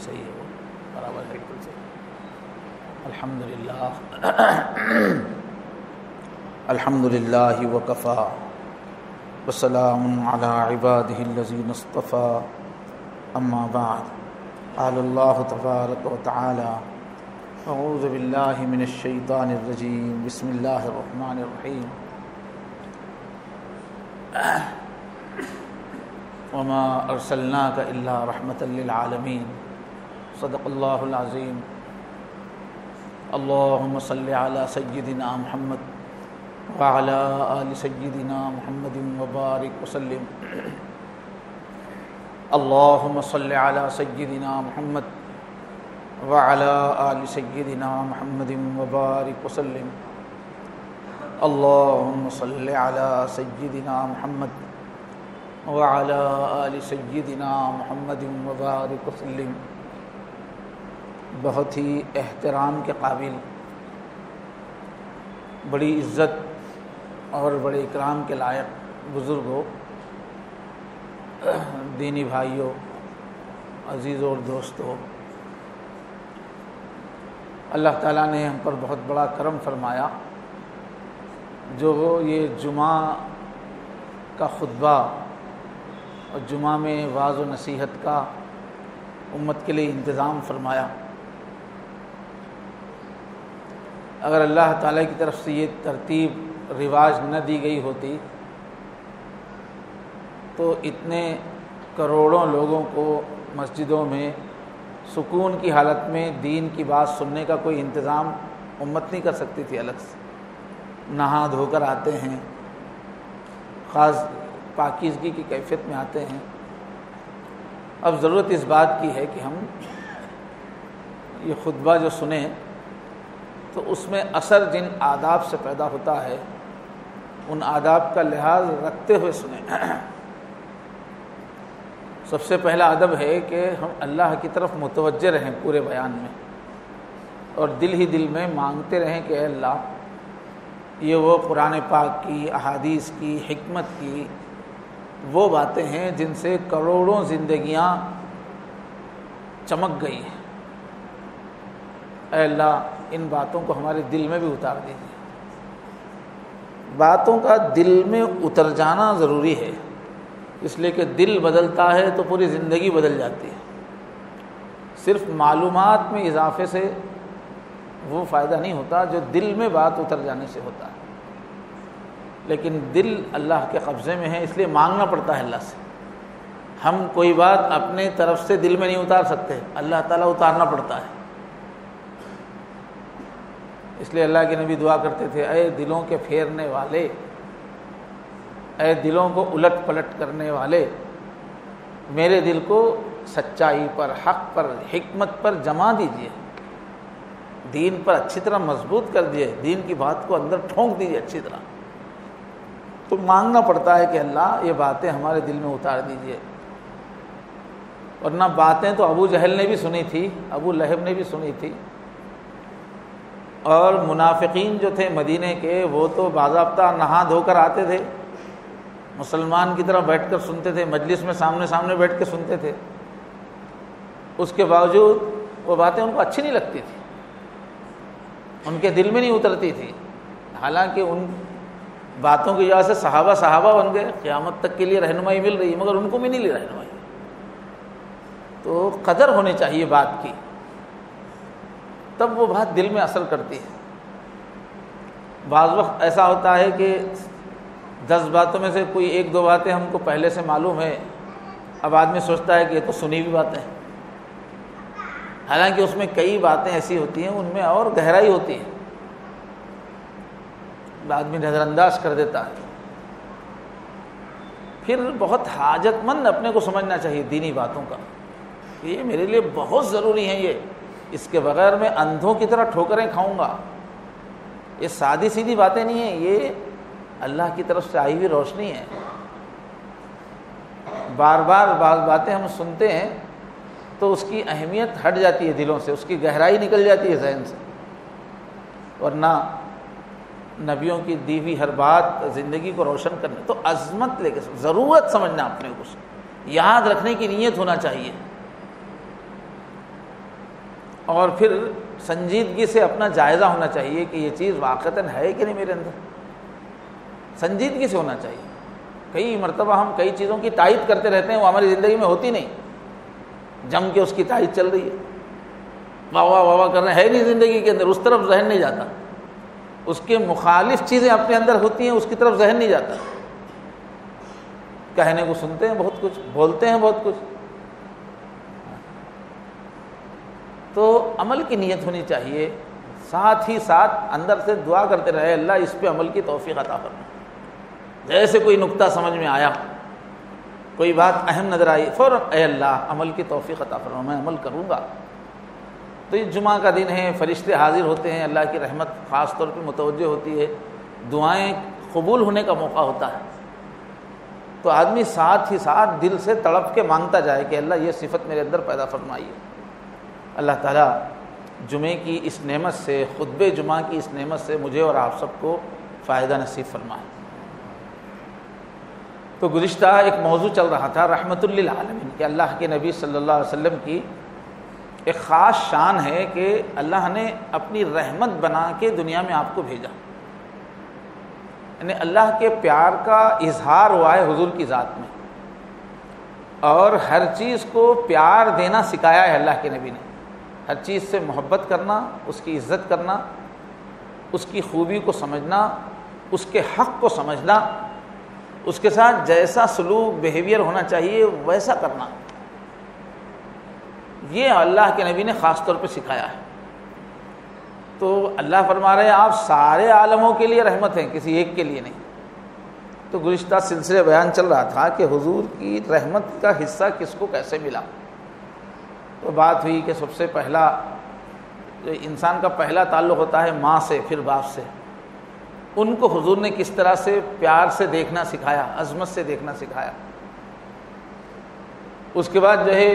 صحیح ہے وہ برابر ہے بالکل صحیح. الحمدللہ الحمدللہ وکفیٰ وسلام علی عبادہ الذین اصطفیٰ اما بعد. قال اللہ تبارک وتعالی اعوذ باللہ من الشیطان الرجیم بسم اللہ الرحمن الرحیم. وما ارسلناک الا رحمۃ للعالمین. صدق اللہ العظیم. اللہم صلی علی سیدنا محمد وعلی آل سیدنا محمد وبارک وسلم. اللہم صلی علی سیدنا محمد وعلی آل سیدنا محمد وبارک وسلم. اللہم صلی علی سیدنا محمد وعلی آل سیدنا محمد وبارک وسلم. بہت ہی احترام کے قابل، بڑی عزت اور بڑے اکرام کے لائق بزرگوں، دینی بھائیوں، عزیزوں اور دوستوں، اللہ تعالیٰ نے ہم پر بہت بڑا کرم فرمایا جو یہ جمعہ کا خطبہ اور جمعہ میں وعظ و نصیحت کا امت کے لیے انتظام فرمایا. اگر اللہ تعالیٰ کی طرف سے یہ ترتیب رواج نہ دی گئی ہوتی تو اتنے کروڑوں لوگوں کو مسجدوں میں سکون کی حالت میں دین کی بات سننے کا کوئی انتظام امت نہیں کر سکتی تھی. الگ سے نہا دھو کر آتے ہیں، خاص پاکیزگی کی کیفیت میں آتے ہیں. اب ضرورت اس بات کی ہے کہ ہم یہ خطبہ جو سنیں تو اس میں اثر جن آداب سے پیدا ہوتا ہے ان آداب کا لحاظ رکھتے ہوئے سنیں. سب سے پہلا ادب ہے کہ ہم اللہ کی طرف متوجہ رہیں پورے بیان میں، اور دل ہی دل میں مانگتے رہیں کہ اے اللہ، یہ وہ قرآن پاک کی، احادیث کی، حکمت کی وہ باتیں ہیں جن سے کروڑوں زندگیاں چمک گئی ہیں. اے اللہ، ان باتوں کو ہمارے دل میں بھی اتار دیجیے. باتوں کا دل میں اتر جانا ضروری ہے، اس لیے کہ دل بدلتا ہے تو پوری زندگی بدل جاتی ہے. صرف معلومات میں اضافے سے وہ فائدہ نہیں ہوتا جو دل میں بات اتر جانے سے ہوتا ہے. لیکن دل اللہ کے قبضے میں ہے، اس لیے مانگنا پڑتا ہے اللہ سے. ہم کوئی بات اپنے طرف سے دل میں نہیں اتار سکتے، اللہ تعالیٰ اتارنا پڑتا ہے. اس لیے اللہ کے نبی دعا کرتے تھے، اے دلوں کے پھیرنے والے، اے دلوں کو الٹ پلٹ کرنے والے، میرے دل کو سچائی پر، حق پر، حکمت پر جما دیجیے، دین پر اچھی طرح مضبوط کر دیجیے، دین کی بات کو اندر ٹھونک دیجیے اچھی طرح. تو مانگنا پڑتا ہے کہ اللہ یہ باتیں ہمارے دل میں اتار دیجیے. ورنہ باتیں تو ابو جہل نے بھی سنی تھی، ابو لہب نے بھی سنی تھی، اور منافقین جو تھے مدینے کے وہ تو باضابطہ نہا دھو کر آتے تھے، مسلمان کی طرح بیٹھ کر سنتے تھے، مجلس میں سامنے سامنے بیٹھ کے سنتے تھے. اس کے باوجود وہ باتیں ان کو اچھی نہیں لگتی تھی، ان کے دل میں نہیں اترتی تھی. حالانکہ ان باتوں کی وجہ سے صحابہ بن گئے، قیامت تک کے لیے رہنمائی مل رہی ہے، مگر ان کو بھی نہیں لی رہنمائی. تو قدر ہونی چاہیے بات کی، تب وہ بات دل میں اثر کرتی ہے. بعض وقت ایسا ہوتا ہے کہ 10 باتوں میں سے کوئی 1-2 باتیں ہم کو پہلے سے معلوم ہے، اب آدمی سوچتا ہے کہ یہ تو سنی ہوئی باتیں ہیں، حالانکہ اس میں کئی باتیں ایسی ہوتی ہیں ان میں اور گہرائی ہوتی ہے، آدمی نظر انداز کر دیتا ہے. پھر بہت حاجت مند اپنے کو سمجھنا چاہیے دینی باتوں کا، یہ میرے لیے بہت ضروری ہیں، یہ اس کے بغیر میں اندھوں کی طرح ٹھوکریں کھاؤں گا. یہ سادی سیدھی باتیں نہیں ہیں، یہ اللہ کی طرف سے آئی ہوئی روشنی ہے. بار بار بعض باتیں ہم سنتے ہیں تو اس کی اہمیت ہٹ جاتی ہے دلوں سے، اس کی گہرائی نکل جاتی ہے ذہن سے. ورنہ نبیوں کی دی ہوئی ہر بات زندگی کو روشن کرنے، تو عظمت لے کے ضرورت سمجھنا اپنے کو، یاد رکھنے کی نیت ہونا چاہیے. اور پھر سنجیدگی سے اپنا جائزہ ہونا چاہیے کہ یہ چیز واقعتاً ہے کہ نہیں میرے اندر، سنجیدگی سے ہونا چاہیے۔ کئی مرتبہ ہم کئی چیزوں کی تائید کرتے رہتے ہیں، وہ ہماری زندگی میں ہوتی نہیں، جم کے اس کی تائید چل رہی ہے، واہ واہ واہ واہ کر رہے ہیں، ہے نہیں زندگی کے اندر، اس طرف ذہن نہیں جاتا، اس کے مخالف چیزیں اپنے اندر ہوتی ہیں، اس کی طرف ذہن نہیں جاتا، کہنے کو سنتے ہیں بہت کچھ، بولتے ہیں بہت کچھ۔ تو عمل کی نیت ہونی چاہیے، ساتھ ہی ساتھ اندر سے دعا کرتے رہے اللہ اس پہ عمل کی توفیق عطا فرما۔ جیسے کوئی نکتہ سمجھ میں آیا، کوئی بات اہم نظر آئی، فوراً اے اللہ عمل کی توفیق عطا فرما، میں عمل کروں گا۔ تو یہ جمعہ کا دن ہے، فرشتے حاضر ہوتے ہیں، اللہ کی رحمت خاص طور پہ متوجہ ہوتی ہے، دعائیں قبول ہونے کا موقع ہوتا ہے، تو آدمی ساتھ ہی ساتھ دل سے تڑپ کے مانگتا جائے کہ اللہ یہ صفت میرے اندر پیدا فرمائیے۔ اللہ تعالیٰ جمعے کی اس نعمت سے، خطبہ جمعہ کی اس نعمت سے مجھے اور آپ سب کو فائدہ نصیب فرمائے۔ تو گزشتہ ایک موضوع چل رہا تھا رحمت للعالمین، کہ اللہ کے نبی صلی اللہ علیہ وسلم کی ایک خاص شان ہے کہ اللہ نے اپنی رحمت بنا کے دنیا میں آپ کو بھیجا، یعنی اللہ کے پیار کا اظہار ہوا ہے حضور کی ذات میں، اور ہر چیز کو پیار دینا سکھایا ہے اللہ کے نبی نے، ہر چیز سے محبت کرنا، اس کی عزت کرنا، اس کی خوبی کو سمجھنا، اس کے حق کو سمجھنا، اس کے ساتھ جیسا سلوک بیہیویئر ہونا چاہیے ویسا کرنا، یہ اللہ کے نبی نے خاص طور پہ سکھایا ہے۔ تو اللہ فرما رہے ہیں آپ سارے عالموں کے لیے رحمت ہیں، کسی ایک کے لیے نہیں۔ تو گزشتہ سلسلے بیان چل رہا تھا کہ حضور کی رحمت کا حصہ کس کو کیسے ملا۔ تو بات ہوئی کہ سب سے پہلا جو انسان کا پہلا تعلق ہوتا ہے ماں سے، پھر باپ سے، ان کو حضور نے کس طرح سے پیار سے دیکھنا سکھایا، عظمت سے دیکھنا سکھایا۔ اس کے بعد جو ہے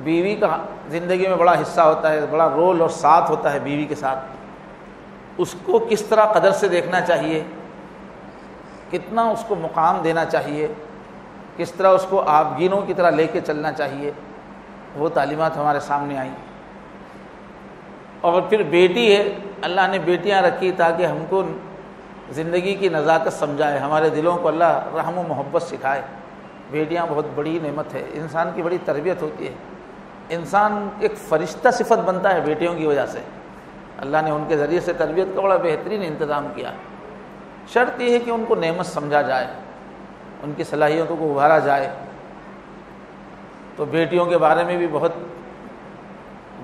بیوی کا زندگی میں بڑا حصہ ہوتا ہے، بڑا رول اور ساتھ ہوتا ہے بیوی کے ساتھ، اس کو کس طرح قدر سے دیکھنا چاہیے، کتنا اس کو مقام دینا چاہیے، کس طرح اس کو آبگینوں کی طرح لے کے چلنا چاہیے، وہ تعلیمات ہمارے سامنے آئیں۔ اور پھر بیٹی ہے، اللہ نے بیٹیاں رکھی تاکہ ہم کو زندگی کی نزاکت سمجھائے، ہمارے دلوں کو اللہ رحم و محبت سکھائے۔ بیٹیاں بہت بڑی نعمت ہے، انسان کی بڑی تربیت ہوتی ہے، انسان ایک فرشتہ صفت بنتا ہے بیٹیوں کی وجہ سے، اللہ نے ان کے ذریعے سے تربیت کا بڑا بہترین انتظام کیا۔ شرط یہ ہے کہ ان کو نعمت سمجھا جائے، ان کی صلاحیتوں کو ابھارا جائے۔ تو بیٹیوں کے بارے میں بھی بہت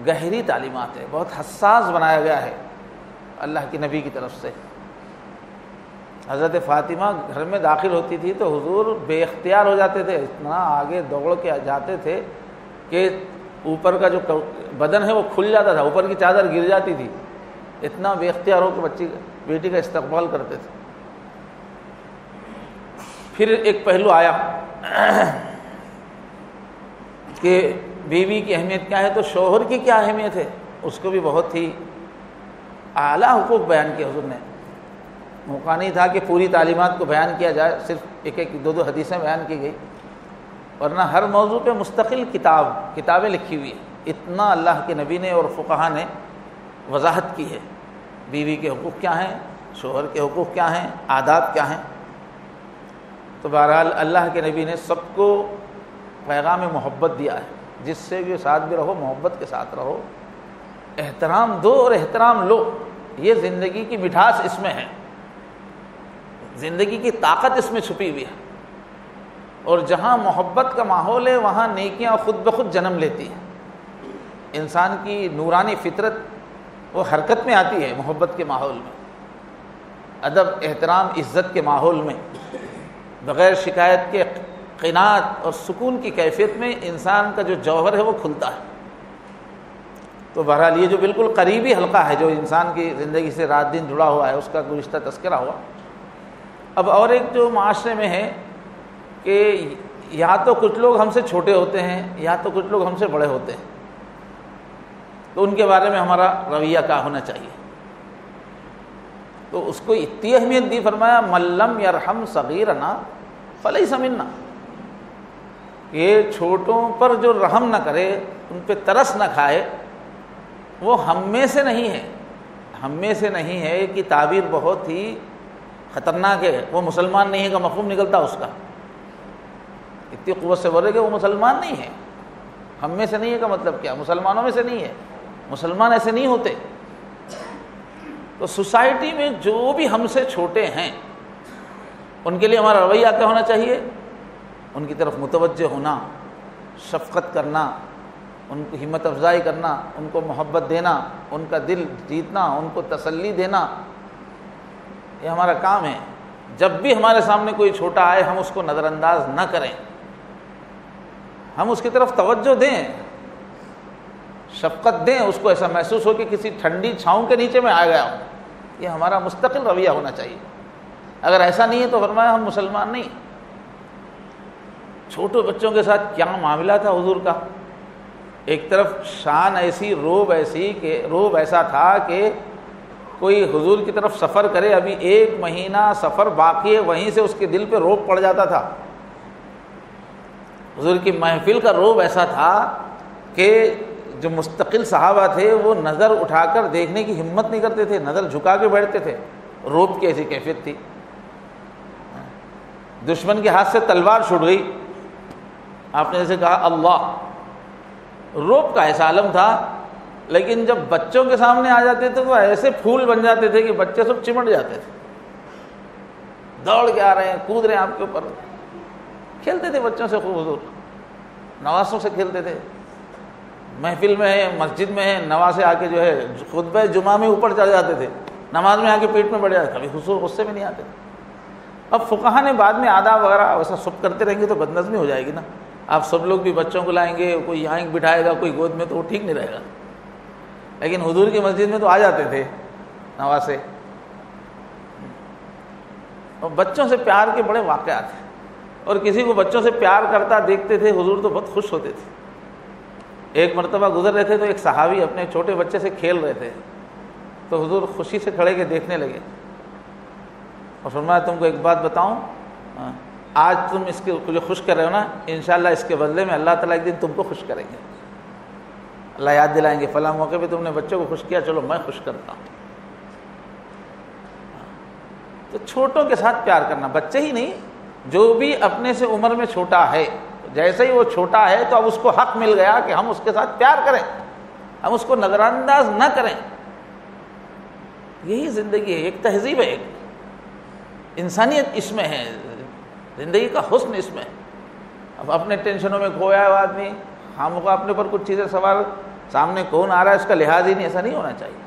گہری تعلیمات ہے، بہت حساس بنایا گیا ہے اللہ کے نبی کی طرف سے۔ حضرت فاطمہ گھر میں داخل ہوتی تھی تو حضور بے اختیار ہو جاتے تھے، اتنا آگے دوڑ کے جاتے تھے کہ اوپر کا جو بدن ہے وہ کھل جاتا تھا، اوپر کی چادر گر جاتی تھی، اتنا بے اختیار ہو کے بیٹی کا استقبال کرتے تھے۔ پھر ایک پہلو آیا کہ بیوی کی اہمیت کیا ہے، تو شوہر کی کیا اہمیت ہے، اس کو بھی بہت ہی اعلیٰ حقوق بیان کیا حضور نے۔ موقع نہیں تھا کہ پوری تعلیمات کو بیان کیا جائے، صرف ایک دو حدیثیں بیان کی گئی، ورنہ ہر موضوع پہ مستقل کتابیں لکھی ہوئی ہیں، اتنا اللہ کے نبی نے اور فقہا نے وضاحت کی ہے، بیوی کے حقوق کیا ہیں، شوہر کے حقوق کیا ہیں، آداب کیا ہیں۔ تو بہرحال اللہ کے نبی نے سب کو پیغام محبت دیا ہے، جس سے بھی ساتھ بھی رہو محبت کے ساتھ رہو، احترام دو اور احترام لو، یہ زندگی کی مٹھاس اس میں ہے، زندگی کی طاقت اس میں چھپی ہوئی ہے، اور جہاں محبت کا ماحول ہے وہاں نیکیاں خود بخود جنم لیتی ہیں، انسان کی نورانی فطرت وہ حرکت میں آتی ہے محبت کے ماحول میں، ادب احترام عزت کے ماحول میں، بغیر شکایت کے قناعت اور سکون کی کیفیت میں انسان کا جو جوہر ہے وہ کھلتا ہے۔ تو بہرحال یہ جو بالکل قریبی حلقہ ہے جو انسان کی زندگی سے رات دن جڑا ہوا ہے، اس کا گزشتہ تذکرہ ہوا۔ اب اور ایک جو معاشرے میں ہے کہ یا تو کچھ لوگ ہم سے چھوٹے ہوتے ہیں یا تو کچھ لوگ ہم سے بڑے ہوتے ہیں، تو ان کے بارے میں ہمارا رویہ کیا ہونا چاہیے۔ تو اس کو اتنی اہمیت دی، فرمایا من لم یرحم صغیرنا فلیس منا، یہ چھوٹوں پر جو رحم نہ کرے، ان پہ ترس نہ کھائے، وہ ہم میں سے نہیں ہے، ہم میں سے نہیں ہے کہ تعبیر بہت ہی خطرناک ہے۔ وہ مسلمان نہیں ہے کا مفہوم نکلتا اس کا، اتنی قوت سے بولے کہ وہ مسلمان نہیں ہے۔ ہم میں سے نہیں ہے کا مطلب کیا؟ مسلمانوں میں سے نہیں ہے، مسلمان ایسے نہیں ہوتے۔ تو سوسائٹی میں جو بھی ہم سے چھوٹے ہیں ان کے لیے ہمارا رویہ کیا ہونا چاہیے؟ ان کی طرف متوجہ ہونا، شفقت کرنا، ان کو ہمت افزائی کرنا، ان کو محبت دینا، ان کا دل جیتنا، ان کو تسلی دینا، یہ ہمارا کام ہے۔ جب بھی ہمارے سامنے کوئی چھوٹا آئے ہم اس کو نظر انداز نہ کریں، ہم اس کی طرف توجہ دیں، شفقت دیں، اس کو ایسا محسوس ہو کہ کسی ٹھنڈی چھاؤں کے نیچے میں آ گیا ہوں۔ یہ ہمارا مستقل رویہ ہونا چاہیے۔ اگر ایسا نہیں ہے تو فرمایا ہم مسلمان نہیں۔ چھوٹے بچوں کے ساتھ کیا معاملہ تھا حضور کا، ایک طرف شان ایسی، روب ایسا تھا کہ کوئی حضور کی طرف سفر کرے، ابھی 1 مہینہ سفر باقی ہے، وہیں سے اس کے دل پہ روب پڑ جاتا تھا۔ حضور کی محفل کا روب ایسا تھا کہ جو مستقل صحابہ تھے وہ نظر اٹھا کر دیکھنے کی ہمت نہیں کرتے تھے، نظر جھکا کے بیٹھتے تھے، روب کی ایسی کیفیت تھی۔ دشمن کے ہاتھ سے تلوار چھوٹ گئی، آپ نے جیسے کہا اللہ، روب کا ایسا عالم تھا۔ لیکن جب بچوں کے سامنے آ جاتے تھے تو ایسے پھول بن جاتے تھے کہ بچے سب چمٹ جاتے تھے، دوڑ کے آ رہے ہیں، کود رہے ہیں آپ کے اوپر۔ کھیلتے تھے بچوں سے خوب حضور، نواسوں سے کھیلتے تھے، محفل میں ہے، مسجد میں ہے، نواسے آ کے جو ہے خطبہ جمعہ میں اوپر چڑھ جاتے تھے، نماز میں آ کے پیٹ میں بڑھ جاتے، کبھی غصے میں نہیں آتے۔ اب فقہا نے بعد میں آداب وغیرہ ویسا سب کرتے رہیں گے تو بدنظمی ہو جائے گی نا۔ آپ سب لوگ بھی بچوں کو لائیں گے، کوئی یہاں بٹھائے گا، کوئی گود میں، تو وہ ٹھیک نہیں رہے گا۔ لیکن حضور کی مسجد میں تو آ جاتے تھے نواسے، اور بچوں سے پیار کے بڑے واقعات ہیں، اور کسی کو بچوں سے پیار کرتا دیکھتے تھے حضور تو بہت خوش ہوتے تھے۔ ایک مرتبہ گزر رہے تھے تو ایک صحابی اپنے چھوٹے بچے سے کھیل رہے تھے، تو حضور خوشی سے کھڑے کے دیکھنے لگے اور فرمایا تم کو ایک بات بتاؤں، آج تم اس کے جو خوش کر رہے ہو نا، انشاءاللہ اس کے بدلے میں اللہ تعالیٰ ایک دن تم کو خوش کریں گے، اللہ یاد دلائیں گے، فلاں موقع پہ تم نے بچوں کو خوش کیا، چلو میں خوش کرتا ہوں۔ تو چھوٹوں کے ساتھ پیار کرنا، بچے ہی نہیں، جو بھی اپنے سے عمر میں چھوٹا ہے، جیسے ہی وہ چھوٹا ہے تو اب اس کو حق مل گیا کہ ہم اس کے ساتھ پیار کریں، ہم اس کو نظر انداز نہ کریں۔ یہی زندگی ہے، ایک تہذیب ہے، ایک انسانیت اس میں ہے، زندگی کا حسن اس میں۔ اب اپنے ٹینشنوں میں کھویا ہے آدمی، خامخواہ اپنے پر کچھ چیزیں سوال، سامنے کون آ رہا ہے اس کا لحاظ ہی نہیں، ایسا نہیں ہونا چاہیے۔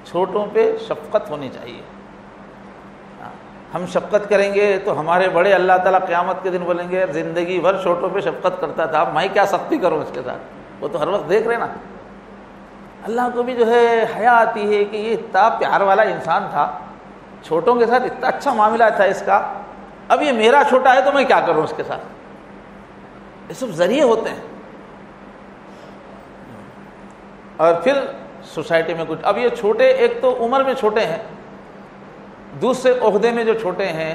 چھوٹوں پہ شفقت ہونی چاہیے۔ ہم شفقت کریں گے تو ہمارے بڑے اللہ تعالیٰ قیامت کے دن بولیں گے زندگی بھر چھوٹوں پہ شفقت کرتا تھا، میں کیا سختی کروں اس کے ساتھ۔ وہ تو ہر وقت دیکھ رہے نا، اللہ کو بھی جو ہے حیا آتی ہے کہ یہ اتنا پیار والا انسان تھا، چھوٹوں کے ساتھ اتنا اچھا معاملہ تھا اس کا، اب یہ میرا چھوٹا ہے تو میں کیا کروں اس کے ساتھ۔ یہ سب ذریعے ہوتے ہیں۔ اور پھر سوسائٹی میں کچھ، اب یہ چھوٹے ایک تو عمر میں چھوٹے ہیں، دوسرے عہدے میں جو چھوٹے ہیں،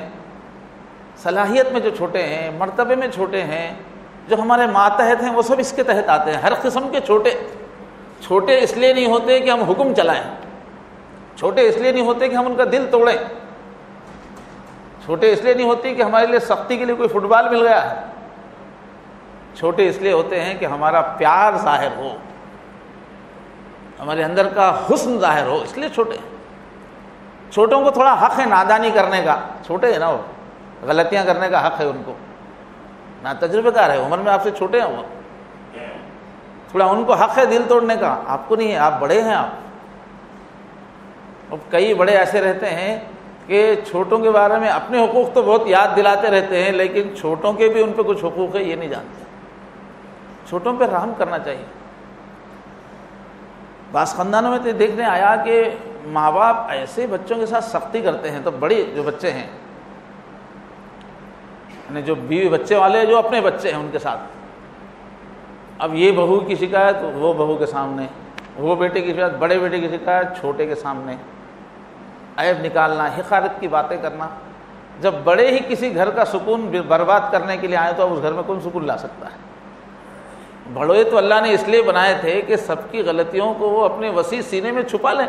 صلاحیت میں جو چھوٹے ہیں، مرتبے میں چھوٹے ہیں، جو ہمارے ماتحت ہیں وہ سب اس کے تحت آتے ہیں۔ ہر قسم کے چھوٹے اس لیے نہیں ہوتے کہ ہم حکم چلائیں، چھوٹے اس لیے نہیں ہوتے کہ ہم ان کا دل توڑیں، چھوٹے اس لیے نہیں ہوتے کہ ہمارے لیے سختی کے لیے کوئی فٹ بال مل گیا ہے، چھوٹے اس لیے ہوتے ہیں کہ ہمارا پیار ظاہر ہو، ہمارے اندر کا حسن ظاہر ہو، اس لیے چھوٹے ہیں۔ چھوٹوں کو تھوڑا حق ہے نادانی کرنے کا، چھوٹے ہیں نا، وہ غلطیاں کرنے کا حق ہے ان کو، نہ تجربے کار ہے، عمر میں آپ سے چھوٹے ہیں، وہ تھوڑا ان کو حق ہے دل توڑنے کا، آپ کو نہیں ہے، آپ بڑے ہیں۔ آپ اب کئی بڑے ایسے رہتے ہیں کہ چھوٹوں کے بارے میں اپنے حقوق تو بہت یاد دلاتے رہتے ہیں، لیکن چھوٹوں کے بھی ان پہ کچھ حقوق ہے یہ نہیں جانتے۔ چھوٹوں پہ رحم کرنا چاہیے۔ بعض خاندانوں میں تو دیکھنے آیا کہ ماں باپ ایسے بچوں کے ساتھ سختی کرتے ہیں، تو بڑے جو بچے ہیں، یعنی جو بیوی بچے والے جو اپنے بچے ہیں ان کے ساتھ، اب یہ بہو کی شکایت وہ بہو کے سامنے، وہ بیٹے کی شکایت بڑے بیٹے کی شکایت چھوٹے کے سامنے، عیب نکالنا، حقارت کی باتیں کرنا۔ جب بڑے ہی کسی گھر کا سکون برباد کرنے کے لیے آئے تو اب اس گھر میں کون سکون لا سکتا ہے؟ بڑے تو اللہ نے اس لیے بنائے تھے کہ سب کی غلطیوں کو وہ اپنے وسیع سینے میں چھپا لیں،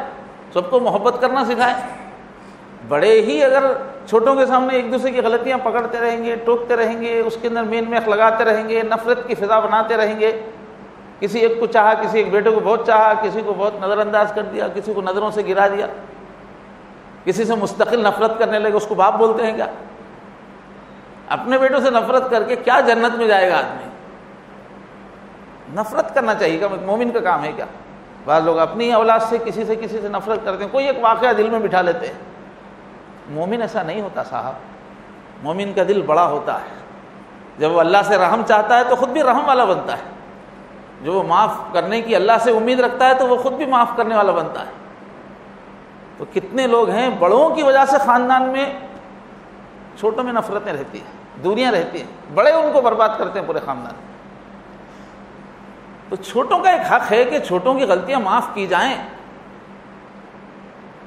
سب کو محبت کرنا سکھائیں۔ بڑے ہی اگر چھوٹوں کے سامنے ایک دوسرے کی غلطیاں پکڑتے رہیں گے، ٹوکتے رہیں گے، اس کے اندر مین میخ لگاتے رہیں گے، نفرت کی فضا بناتے رہیں گے، کسی ایک کو چاہا، کسی ایک بیٹے کو بہت چاہا، کسی کو بہت نظر انداز کر دیا، کسی کو نظروں سے گرا دیا، کسی سے مستقل نفرت کرنے لگے، اس کو باپ بولتے ہیں کیا؟ اپنے بیٹوں سے نفرت کر کے کیا جنت میں جائے گا آدمی؟ نفرت کرنا چاہیے کہ مومن کا کام ہے کیا؟ بعض لوگ اپنی اولاد سے کسی سے نفرت کرتے ہیں، کوئی ایک واقعہ دل میں بٹھا لیتے ہیں۔ مومن ایسا نہیں ہوتا صاحب، مومن کا دل بڑا ہوتا ہے، جب وہ اللہ سے رحم چاہتا ہے تو خود بھی رحم والا بنتا ہے، جو وہ معاف کرنے کی اللہ سے امید رکھتا ہے تو وہ خود بھی معاف کرنے والا بنتا ہے۔ تو کتنے لوگ ہیں بڑوں کی وجہ سے خاندان میں چھوٹوں میں نفرتیں رہتی ہیں، دوریاں رہتی ہیں، بڑے ان کو برباد کرتے ہیں پورے خاندان۔ تو چھوٹوں کا ایک حق ہے کہ چھوٹوں کی غلطیاں معاف کی جائیں۔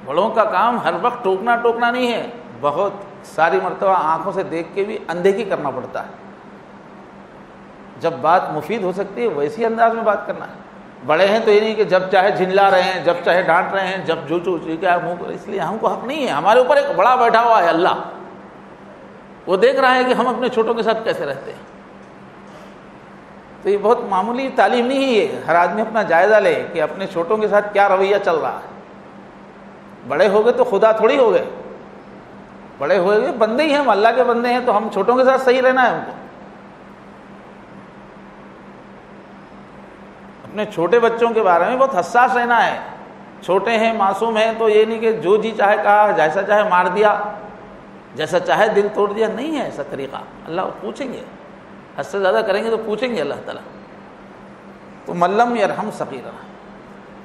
بڑوں کا کام ہر وقت ٹوکنا نہیں ہے، بہت ساری مرتبہ آنکھوں سے دیکھ کے بھی اندیکھی کرنا پڑتا ہے۔ جب بات مفید ہو سکتی ہے ویسی انداز میں بات کرنا ہے۔ بڑے ہیں تو یہ نہیں کہ جب چاہے جھنلا رہے ہیں، جب چاہے ڈانٹ رہے ہیں، جب جو کیا منہ پر، اس لیے ہم کو حق نہیں ہے۔ ہمارے اوپر ایک بڑا بیٹھا ہوا ہے اللہ، وہ دیکھ رہا ہے کہ ہم اپنے چھوٹوں کے ساتھ کیسے رہتے ہیں۔ تو یہ بہت معمولی تعلیم نہیں ہے یہ، ہر آدمی اپنا جائزہ لے کہ اپنے چھوٹوں کے ساتھ کیا رویہ چل رہا ہے۔ بڑے ہو گئے تو خدا تھوڑی ہو گئے، بڑے ہوئے گئے بندے ہی ہیں، ہم اللہ کے بندے ہیں، تو ہم چھوٹوں کے ساتھ صحیح رہنا ہے ہم کو۔ اپنے چھوٹے بچوں کے بارے میں بہت حساس رہنا ہے۔ چھوٹے ہیں، معصوم ہیں، تو یہ نہیں کہ جو جی چاہے کہا، جیسا چاہے مار دیا، جیسا چاہے دل توڑ دیا، نہیں ہے ایسا طریقہ۔ اللہ پوچھیں گے، حد سے زیادہ کریں گے تو پوچھیں گے اللہ تعالیٰ۔ تو ملم یرحم صغیرنا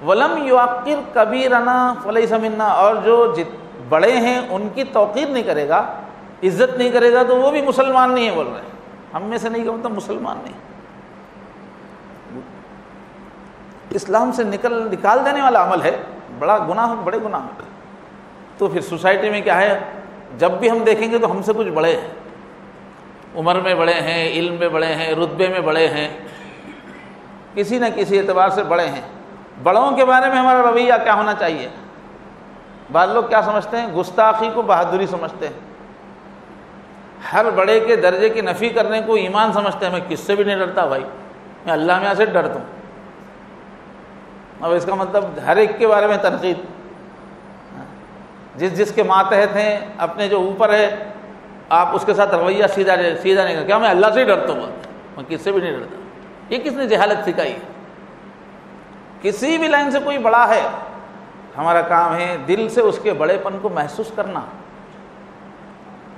ولم یوقر کبیرنا فلیس منا، اور جو بڑے ہیں ان کی توقیر نہیں کرے گا، عزت نہیں کرے گا، تو وہ بھی مسلمان نہیں ہے بول رہے ہیں۔ ہم میں سے نہیں کہ مطلب مسلمان نہیں۔ اسلام سے نکال دینے والا عمل ہے، بڑا گناہ، بڑے گناہ ہے۔ تو پھر سوسائٹی میں کیا ہے، جب بھی ہم دیکھیں گے تو ہم سے کچھ بڑے ہیں، عمر میں بڑے ہیں، علم میں بڑے ہیں، رتبے میں بڑے ہیں، کسی نہ کسی اعتبار سے بڑے ہیں۔ بڑوں کے بارے میں ہمارا رویہ کیا ہونا چاہیے؟ بعض لوگ کیا سمجھتے ہیں، گستاخی کو بہادری سمجھتے ہیں، ہر بڑے کے درجے کی نفی کرنے کو ایمان سمجھتے ہیں۔ میں کس سے بھی نہیں ڈرتا بھائی، میں اللہ میاں سے ڈرتا ہوں۔ اب اس کا مطلب ہر ایک کے بارے میں تنقید، جس کے ماتحت ہیں، اپنے جو اوپر ہے، آپ اس کے ساتھ رویہ سیدھا نہیں کرتے، کیا میں اللہ سے ہی ڈرتا ہوں، میں کس سے بھی نہیں ڈرتا۔ یہ کس نے جہالت سکھائی؟ کسی بھی لائن سے کوئی بڑا ہے، ہمارا کام ہے دل سے اس کے بڑے پن کو محسوس کرنا۔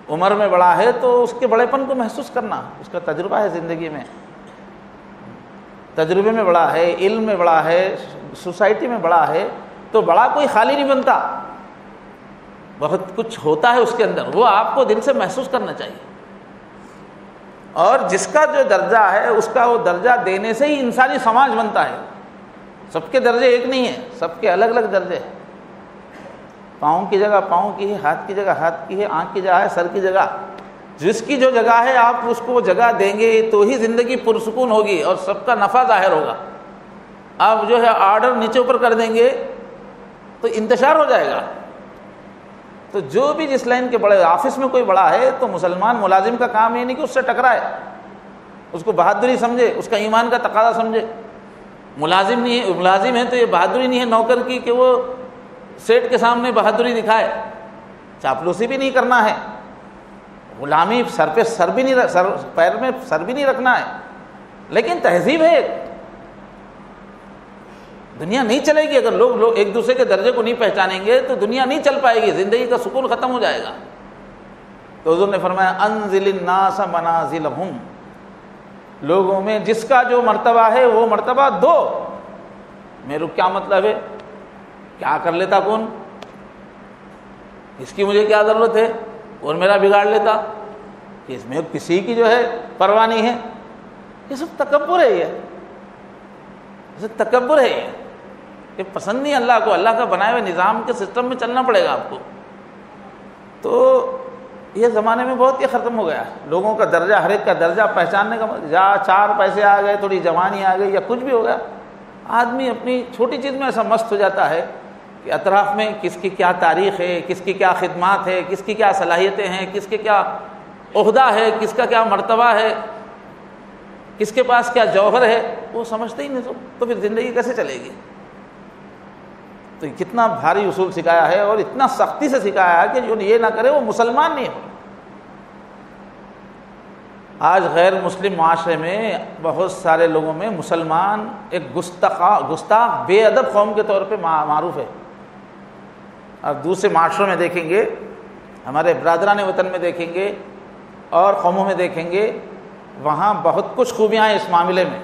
عمر میں بڑا ہے تو اس کے بڑے پن کو محسوس کرنا، اس کا تجربہ ہے زندگی میں، تجربے میں بڑا ہے، علم میں بڑا ہے، سوسائٹی میں بڑا ہے، تو بڑا کوئی خالی نہیں بنتا، بہت کچھ ہوتا ہے اس کے اندر، وہ آپ کو دل سے محسوس کرنا چاہیے۔ اور جس کا جو درجہ ہے اس کا وہ درجہ دینے سے ہی انسانی سماج بنتا ہے۔ سب کے درجے ایک نہیں ہیں، سب کے الگ الگ درجے ہیں۔ پاؤں کی جگہ پاؤں کی ہے، ہاتھ کی جگہ ہاتھ کی ہے، آنکھ کی جگہ ہے، سر کی جگہ، جس کی جو جگہ ہے آپ اس کو وہ جگہ دیں گے تو ہی زندگی پرسکون ہوگی اور سب کا نفع ظاہر ہوگا۔ آپ جو ہے آرڈر نیچے اوپر کر دیں گے تو انتشار ہو جائے گا۔ تو جو بھی جس لائن کے بڑے، آفس میں کوئی بڑا ہے تو مسلمان ملازم کا کام یہ نہیں کہ اس سے ٹکرائے، اس کو بہادری سمجھے، اس کا ایمان کا تقاضا سمجھے۔ ملازم نہیں ہے، ملازم ہے تو یہ بہادری نہیں ہے نوکر کی کہ وہ سیٹ کے سامنے بہادری دکھائے، چاپلوسی بھی نہیں کرنا ہے، غلامی سر پہ سر بھی نہیں، سر پیر میں سر بھی نہیں رکھنا ہے، لیکن تہذیب ہے۔ دنیا نہیں چلے گی اگر لوگ ایک دوسرے کے درجے کو نہیں پہچانیں گے تو دنیا نہیں چل پائے گی، زندگی کا سکون ختم ہو جائے گا۔ تو حضور نے فرمایا انزل الناس منازلہم، لوگوں میں جس کا جو مرتبہ ہے وہ مرتبہ دو۔ میرے کیا مطلب ہے، کیا کر لیتا کون، اس کی مجھے کیا ضرورت ہے، اور میرا بگاڑ لیتا، اس میں کسی کی جو ہے پرواہ نہیں ہے، یہ سب تکبر ہے، یہ سب تکبر ہے، یہ پسند نہیں اللہ کو، اللہ کا بنائے ہوئے نظام کے سسٹم میں چلنا پڑے گا آپ کو۔ تو یہ زمانے میں بہت یہ ختم ہو گیا ہے. لوگوں کا درجہ، ہر ایک کا درجہ پہچاننے کا، یا 4 پیسے آ گئے، تھوڑی جوانی آ گئی، یا کچھ بھی ہو گیا، آدمی اپنی چھوٹی چیز میں ایسا مست ہو جاتا ہے کہ اطراف میں کس کی کیا تاریخ ہے، کس کی کیا خدمات ہے، کس کی کیا صلاحیتیں ہیں، کس کے کیا عہدہ ہے، کس کا کیا مرتبہ ہے، کس کے پاس کیا جوہر ہے، وہ سمجھتے ہی نہیں. تو پھر زندگی کیسے چلے گی؟ تو کتنا بھاری اصول سکھایا ہے، اور اتنا سختی سے سکھایا ہے کہ جو یہ نہ کرے وہ مسلمان نہیں ہو. آج غیر مسلم معاشرے میں بہت سارے لوگوں میں مسلمان ایک گستاخ بے ادب قوم کے طور پہ معروف ہے. اور دوسرے معاشروں میں دیکھیں گے، ہمارے برادران وطن میں دیکھیں گے اور قوموں میں دیکھیں گے، وہاں بہت کچھ خوبیاں ہیں اس معاملے میں،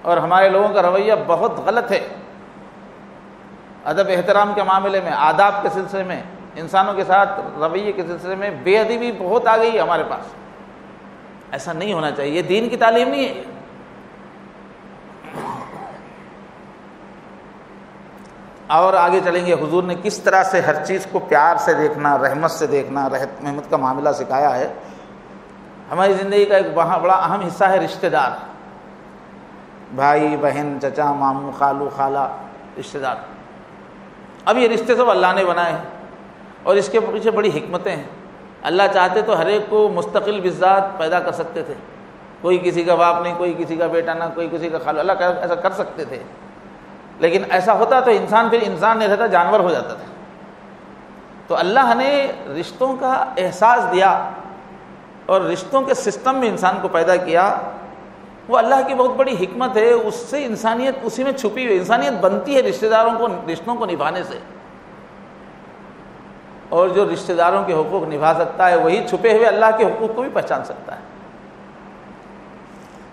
اور ہمارے لوگوں کا رویہ بہت غلط ہے. ادب احترام کے معاملے میں، آداب کے سلسلے میں، انسانوں کے ساتھ رویے کے سلسلے میں بے ادبی بہت آ گئی ہے ہمارے پاس. ایسا نہیں ہونا چاہیے، یہ دین کی تعلیم نہیں ہے. اور آگے چلیں گے، حضور نے کس طرح سے ہر چیز کو پیار سے دیکھنا، رحمت سے دیکھنا، رحمت کا معاملہ سکھایا ہے. ہماری زندگی کا ایک بڑا اہم حصہ ہے رشتہ دار، بھائی بہن، چچا ماموں، خالو خالہ، رشتہ دار. اب یہ رشتے سب اللہ نے بنائے ہیں، اور اس کے پیچھے بڑی حکمتیں ہیں. اللہ چاہتے تو ہر ایک کو مستقل بذات پیدا کر سکتے تھے، کوئی کسی کا باپ نہیں، کوئی کسی کا بیٹا نہ، کوئی کسی کا خالو. اللہ ایسا کر سکتے تھے، لیکن ایسا ہوتا تو انسان پھر انسان نہیں رہتا، جانور ہو جاتا تھا. تو اللہ نے رشتوں کا احساس دیا اور رشتوں کے سسٹم میں انسان کو پیدا کیا. وہ اللہ کی بہت بڑی حکمت ہے. اس سے انسانیت اسی میں چھپی ہوئی، انسانیت بنتی ہے رشتوں کو نبھانے سے. اور جو رشتہ داروں کے حقوق نبھا سکتا ہے وہی چھپے ہوئے اللہ کے حقوق کو بھی پہچان سکتا ہے.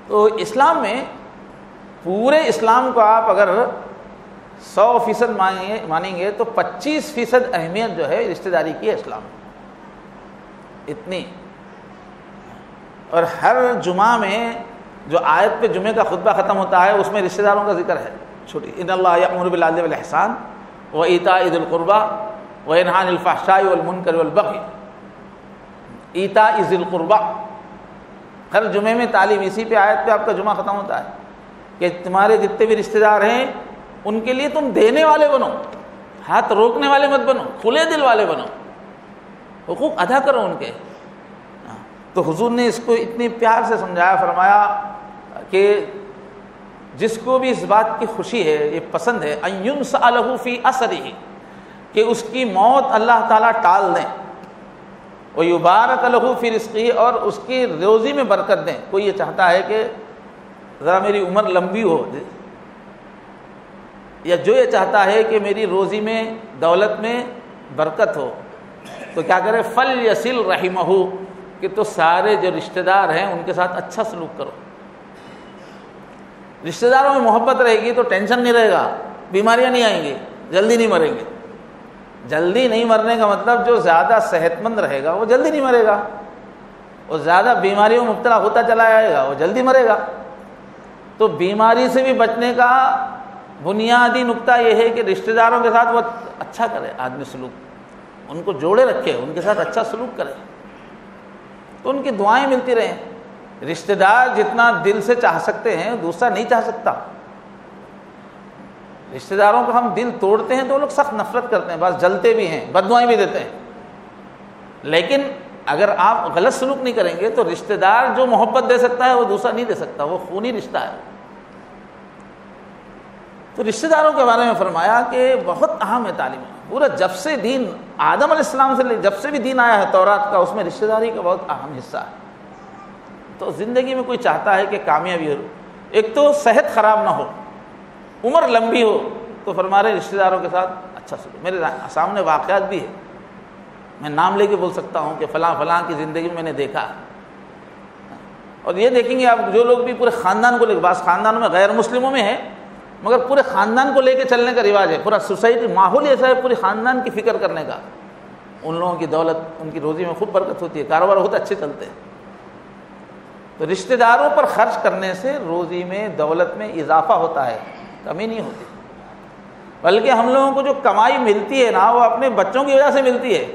تو اسلام میں، پورے اسلام کو آپ اگر 100% مانیں گے تو 25% اہمیت جو ہے رشتہ داری کی ہے اسلام میں، اتنی. اور ہر جمعہ میں جو آیت پہ جمعے کا خطبہ ختم ہوتا ہے اس میں رشتہ داروں کا ذکر ہے. چھوٹی ان اللہ یأمر بالعدل والإحسان وإیتاء ذی القربى وینہی عن الفحشاء والمنکر والبغی. ایتاء ذی القربى، ہر جمعے میں تعلیم اسی پہ، آیت پہ آپ کا جمعہ ختم ہوتا ہے کہ تمہارے جتنے بھی رشتہ دار ہیں ان کے لیے تم دینے والے بنو، ہاتھ روکنے والے مت بنو، کھلے دل والے بنو، حقوق ادا کرو ان کے. تو حضور نے اس کو اتنے پیار سے سمجھایا، فرمایا کہ جس کو بھی اس بات کی خوشی ہے، یہ پسند ہے، ان ينسأ له فی اثرہ، کہ اس کی موت اللہ تعالیٰ ٹال دیں، ویبارک له فی رزقہ، اور اس کی روزی میں برکت دیں. کوئی یہ چاہتا ہے کہ ذرا میری عمر لمبی ہو، یا جو یہ چاہتا ہے کہ میری روزی میں، دولت میں برکت ہو، تو کیا کرے؟ فلیصل رحمہ، کہ تو سارے جو رشتہ دار ہیں ان کے ساتھ اچھا سلوک کرو. رشتہ داروں میں محبت رہے گی تو ٹینشن نہیں رہے گا، بیماریاں نہیں آئیں گی، جلدی نہیں مریں گے. جلدی نہیں مرنے کا مطلب جو زیادہ صحت مند رہے گا وہ جلدی نہیں مرے گا، اور زیادہ بیماریوں میں مبتلا ہوتا چلا جائے گا وہ جلدی مرے گا. تو بیماری سے بھی بچنے کا بنیادی نقطہ یہ ہے کہ رشتہ داروں کے ساتھ وہ اچھا کرے آدمی سلوک، ان کو جوڑے رکھے، ان کے ساتھ اچھا سلوک کرے، تو ان کی دعائیں ملتی رہیں. رشتہ دار جتنا دل سے چاہ سکتے ہیں دوسرا نہیں چاہ سکتا. رشتہ داروں کو ہم دل توڑتے ہیں تو وہ لوگ سخت نفرت کرتے ہیں، بس جلتے بھی ہیں، بددعائیں بھی دیتے ہیں. لیکن اگر آپ غلط سلوک نہیں کریں گے تو رشتہ دار جو محبت دے سکتا ہے وہ دوسرا نہیں دے سکتا، وہ خونی رشتہ ہے. تو رشتہ داروں کے بارے میں فرمایا کہ بہت اہم ہے تعلیم. پورا جب سے دین آدم علیہ السلام سے جب سے بھی دین آیا ہے تورات کا، اس میں رشتہ داری کا بہت اہم حصہ ہے. تو زندگی میں کوئی چاہتا ہے کہ کامیابی ہو، ایک تو صحت خراب نہ ہو، عمر لمبی ہو، تو فرما رہے رشتہ داروں کے ساتھ اچھا سلوک. میرے سامنے واقعات بھی ہے، میں نام لے کے بول سکتا ہوں کہ فلاں فلاں کی زندگی میں میں نے دیکھا. اور یہ دیکھیں گے آپ جو لوگ بھی پورے خاندان کو لے کے، بعض خاندانوں میں غیر مسلموں میں ہے مگر پورے خاندان کو لے کے چلنے کا رواج ہے، پورا سوسائٹی ماحول ایسا ہے پورے خاندان کی فکر کرنے کا. ان لوگوں کی دولت، ان کی روزی میں خوب برکت ہوتی ہے، کاروبار بہت اچھے چلتے ہیں. تو رشتہ داروں پر خرچ کرنے سے روزی میں، دولت میں اضافہ ہوتا ہے، کمی نہیں ہوتی. بلکہ ہم لوگوں کو جو کمائی ملتی ہے نا وہ اپنے بچوں کی وجہ سے ملتی ہے.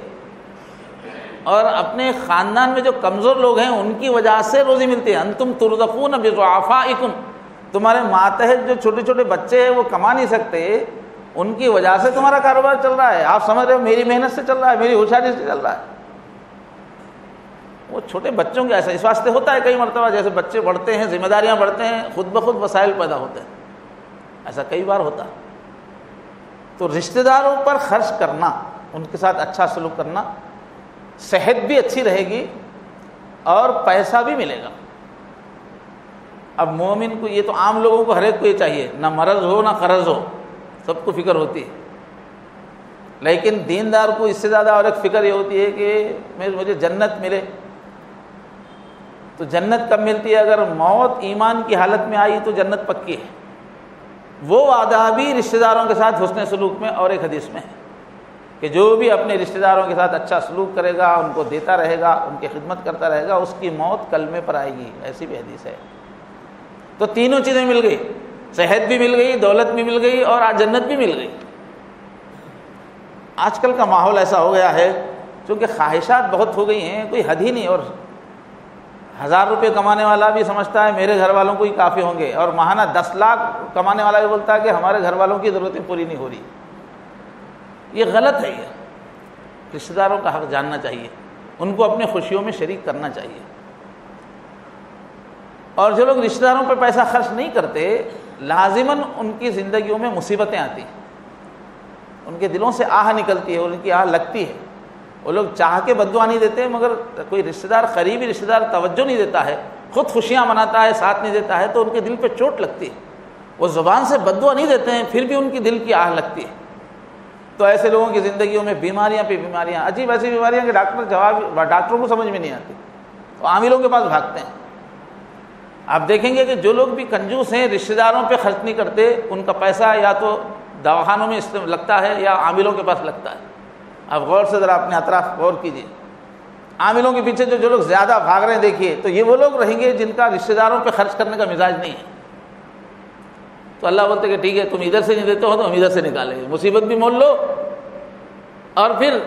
اور اپنے خاندان میں جو کمزور لوگ ہیں ان کی وجہ سے روزی ملتی ہے. انتم ترزقون بضعفائکم، تمہارے ماتحت جو چھوٹے چھوٹے بچے ہیں وہ کما نہیں سکتے، ان کی وجہ سے تمہارا کاروبار چل رہا ہے. آپ سمجھ رہے ہو میری محنت سے چل رہا ہے، میری ہوشیاری سے چل رہا ہے. وہ چھوٹے بچوں کے ایسا اس واسطے ہوتا ہے کئی مرتبہ، جیسے بچے بڑھتے ہیں، ذمہ داریاں بڑھتے ہیں، خود بخود وسائل پیدا ہوتے ہیں، ایسا کئی بار ہوتا ہے. تو رشتہ داروں پر خرچ کرنا، ان کے ساتھ اچھا سلوک کرنا، صحت بھی اچھی رہے گی اور پیسہ بھی ملے گا. اب مومن کو، یہ تو عام لوگوں کو ہر ایک کو یہ چاہیے، نہ مرض ہو نہ قرض ہو، سب کو فکر ہوتی ہے. لیکن دیندار کو اس سے زیادہ اور ایک فکر یہ ہوتی ہے کہ مجھے جنت ملے. تو جنت کب ملتی ہے؟ اگر موت ایمان کی حالت میں آئی تو جنت پکی ہے. وہ وعدہ بھی رشتہ داروں کے ساتھ حسن سلوک میں اور ایک حدیث میں ہے کہ جو بھی اپنے رشتہ داروں کے ساتھ اچھا سلوک کرے گا، ان کو دیتا رہے گا، ان کی خدمت کرتا رہے گا، اس کی موت کلمے پر آئے گی. ایسی بھی حدیث ہے. تو تینوں چیزیں مل گئی، صحت بھی مل گئی، دولت بھی مل گئی اور جنت بھی مل گئی. آج کل کا ماحول ایسا ہو گیا ہے چونکہ خواہشات بہت ہو گئی ہیں، کوئی حد ہی نہیں. اور 1000 روپے کمانے والا بھی سمجھتا ہے میرے گھر والوں کو ہی کافی ہوں گے، اور ماہانہ 10 لاکھ کمانے والا بھی بولتا ہے کہ ہمارے گھر والوں کی ضرورتیں پوری نہیں ہو رہی. یہ غلط ہے. یہ رشتہ داروں کا حق جاننا چاہیے، ان کو اپنے خوشیوں میں شریک کرنا چاہیے. اور جو لوگ رشتہ داروں پہ پیسہ خرچ نہیں کرتے، لازماً ان کی زندگیوں میں مصیبتیں آتی ہیں، ان کے دلوں سے آہ نکلتی ہے، ان کی آہ لگتی ہے. وہ لوگ چاہ کے بد دعا نہیں دیتے، مگر کوئی رشتہ دار، قریبی رشتہ دار توجہ نہیں دیتا ہے، خود خوشیاں مناتا ہے، ساتھ نہیں دیتا ہے، تو ان کے دل پہ چوٹ لگتی ہے. وہ زبان سے بد دعا نہیں دیتے ہیں، پھر بھی ان کی دل کی آہ لگتی ہے. تو ایسے لوگوں کی زندگیوں میں بیماریاں پہ بیماریاں، عجیب ایسی بیماریاں کہ ڈاکٹروں کو سمجھ میں نہیں آتی، تو عاملوں کے پاس بھاگتے ہیں. آپ دیکھیں گے کہ جو لوگ بھی کنجوس ہیں، رشتہ داروں پہ خرچ نہیں کرتے، ان کا پیسہ یا تو دواخانوں میں لگتا ہے یا عاملوں کے پاس لگتا ہے. آپ غور سے ذرا اپنے اطراف غور کیجیے. عاملوں کے پیچھے جو لوگ زیادہ بھاگ رہے ہیں، دیکھیے تو یہ وہ لوگ رہیں گے جن کا رشتہ داروں پہ خرچ کرنے کا مزاج نہیں ہے. تو اللہ بولتے کہ ٹھیک ہے، تم ادھر سے نہیں دیتے ہو تو ہم ادھر سے نکالیں گے، مصیبت بھی مول لو اور پھر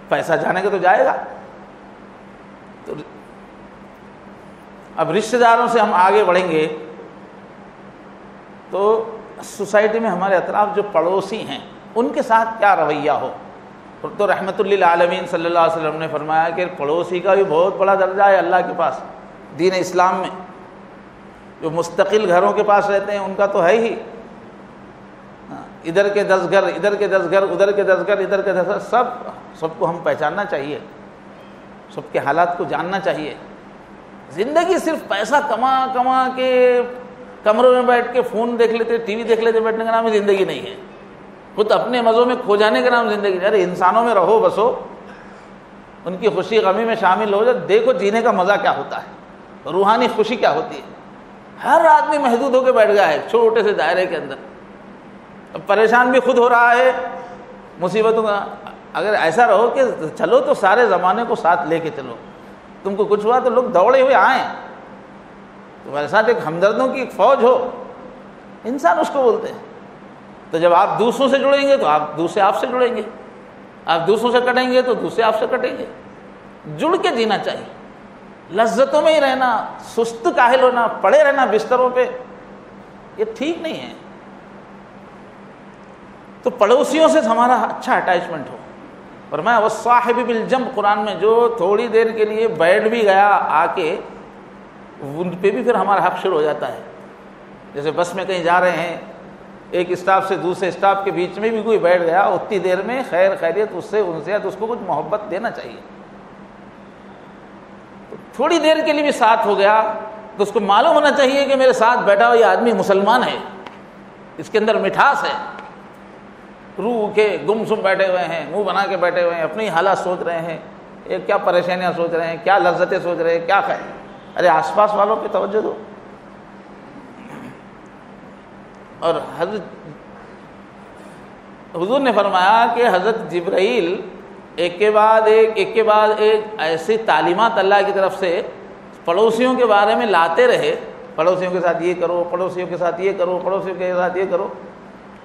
پیسہ جانے کا تو جائے گا. تو اب رشتہ داروں سے ہم آگے بڑھیں گے تو سوسائٹی میں ہمارے اطراف جو پڑوسی ہیں ان کے ساتھ کیا رویہ ہو. تو رحمت للعالمین صلی اللہ علیہ وسلم نے فرمایا کہ پڑوسی کا بھی بہت بڑا درجہ ہے اللہ کے پاس. دین اسلام میں جو مستقل گھروں کے پاس رہتے ہیں ان کا تو ہے ہی، ادھر کے 10 گھر، ادھر کے 10 گھر، ادھر کے 10 گھر، ادھر کے 10 گھر، سب کو ہم پہچاننا چاہیے، سب کے حالات کو جاننا چاہیے. زندگی صرف پیسہ کما کے کمروں میں بیٹھ کے فون دیکھ لیتے، ٹی وی دیکھ لیتے بیٹھنے کا نام ہی زندگی نہیں ہے. خود اپنے مزوں میں کھو جانے کا نام زندگی نہیں. ارے انسانوں میں رہو بسو، ان کی خوشی غمی میں شامل ہو جاؤ، دیکھو جینے کا مزہ کیا ہوتا ہے، روحانی خوشی کیا ہوتی ہے. ہر آدمی محدود ہو کے بیٹھ گیا ہے چھوٹے سے دائرے کے اندر. اب پریشان بھی خود ہو رہا ہے مصیبتوں کا. اگر ایسا رہو کہ چلو تو سارے زمانے کو ساتھ لے کے چلو، تم کو کچھ ہوا تو لوگ دوڑے ہوئے آئیں، تمہارے ساتھ ایک ہمدردوں کی ایک فوج ہو، انسان اس کو بولتے ہیں. تو جب آپ دوسروں سے جڑیں گے تو دوسرے آپ سے جڑیں گے، آپ دوسروں سے کٹیں گے تو دوسرے آپ سے کٹیں گے. جڑ کے جینا چاہیے، لذتوں میں ہی رہنا، سست کاہل ہونا، پڑے رہنا بستروں پہ، یہ ٹھیک نہیں ہے. تو پڑوسیوں سے ہمارا اچھا اٹیچمنٹ ہو. فرمایا والصاحب بالجنب، قرآن میں جو تھوڑی دیر کے لیے بیٹھ بھی گیا آ کے، ان پہ بھی پھر ہمارا حق شروع ہو جاتا ہے. جیسے بس میں کہیں جا رہے ہیں، ایک اسٹاپ سے دوسرے اسٹاپ کے بیچ میں بھی کوئی بیٹھ گیا، اتنی دیر میں خیر خیریت اس سے تو اس کو کچھ محبت دینا چاہیے. تو تھوڑی دیر کے لیے بھی ساتھ ہو گیا تو اس کو معلوم ہونا چاہیے کہ میرے ساتھ بیٹھا ہوا یہ آدمی مسلمان ہے، اس کے اندر مٹھاس ہے. روح کے گم سم بیٹھے ہوئے ہیں، منہ بنا کے بیٹھے ہوئے ہیں، اپنی حالات سوچ رہے ہیں، یہ کیا پریشانیاں سوچ رہے ہیں، کیا لذتیں سوچ رہے ہیں، کیا خیر. ارے آس پاس والوں پہ توجہ دو. اور حضور نے فرمایا کہ حضرت جبرائیل ایک کے بعد ایک ایسی تعلیمات اللہ کی طرف سے پڑوسیوں کے بارے میں لاتے رہے. پڑوسیوں کے ساتھ یہ کرو، پڑوسیوں کے ساتھ یہ کرو، پڑوسیوں کے ساتھ یہ کرو.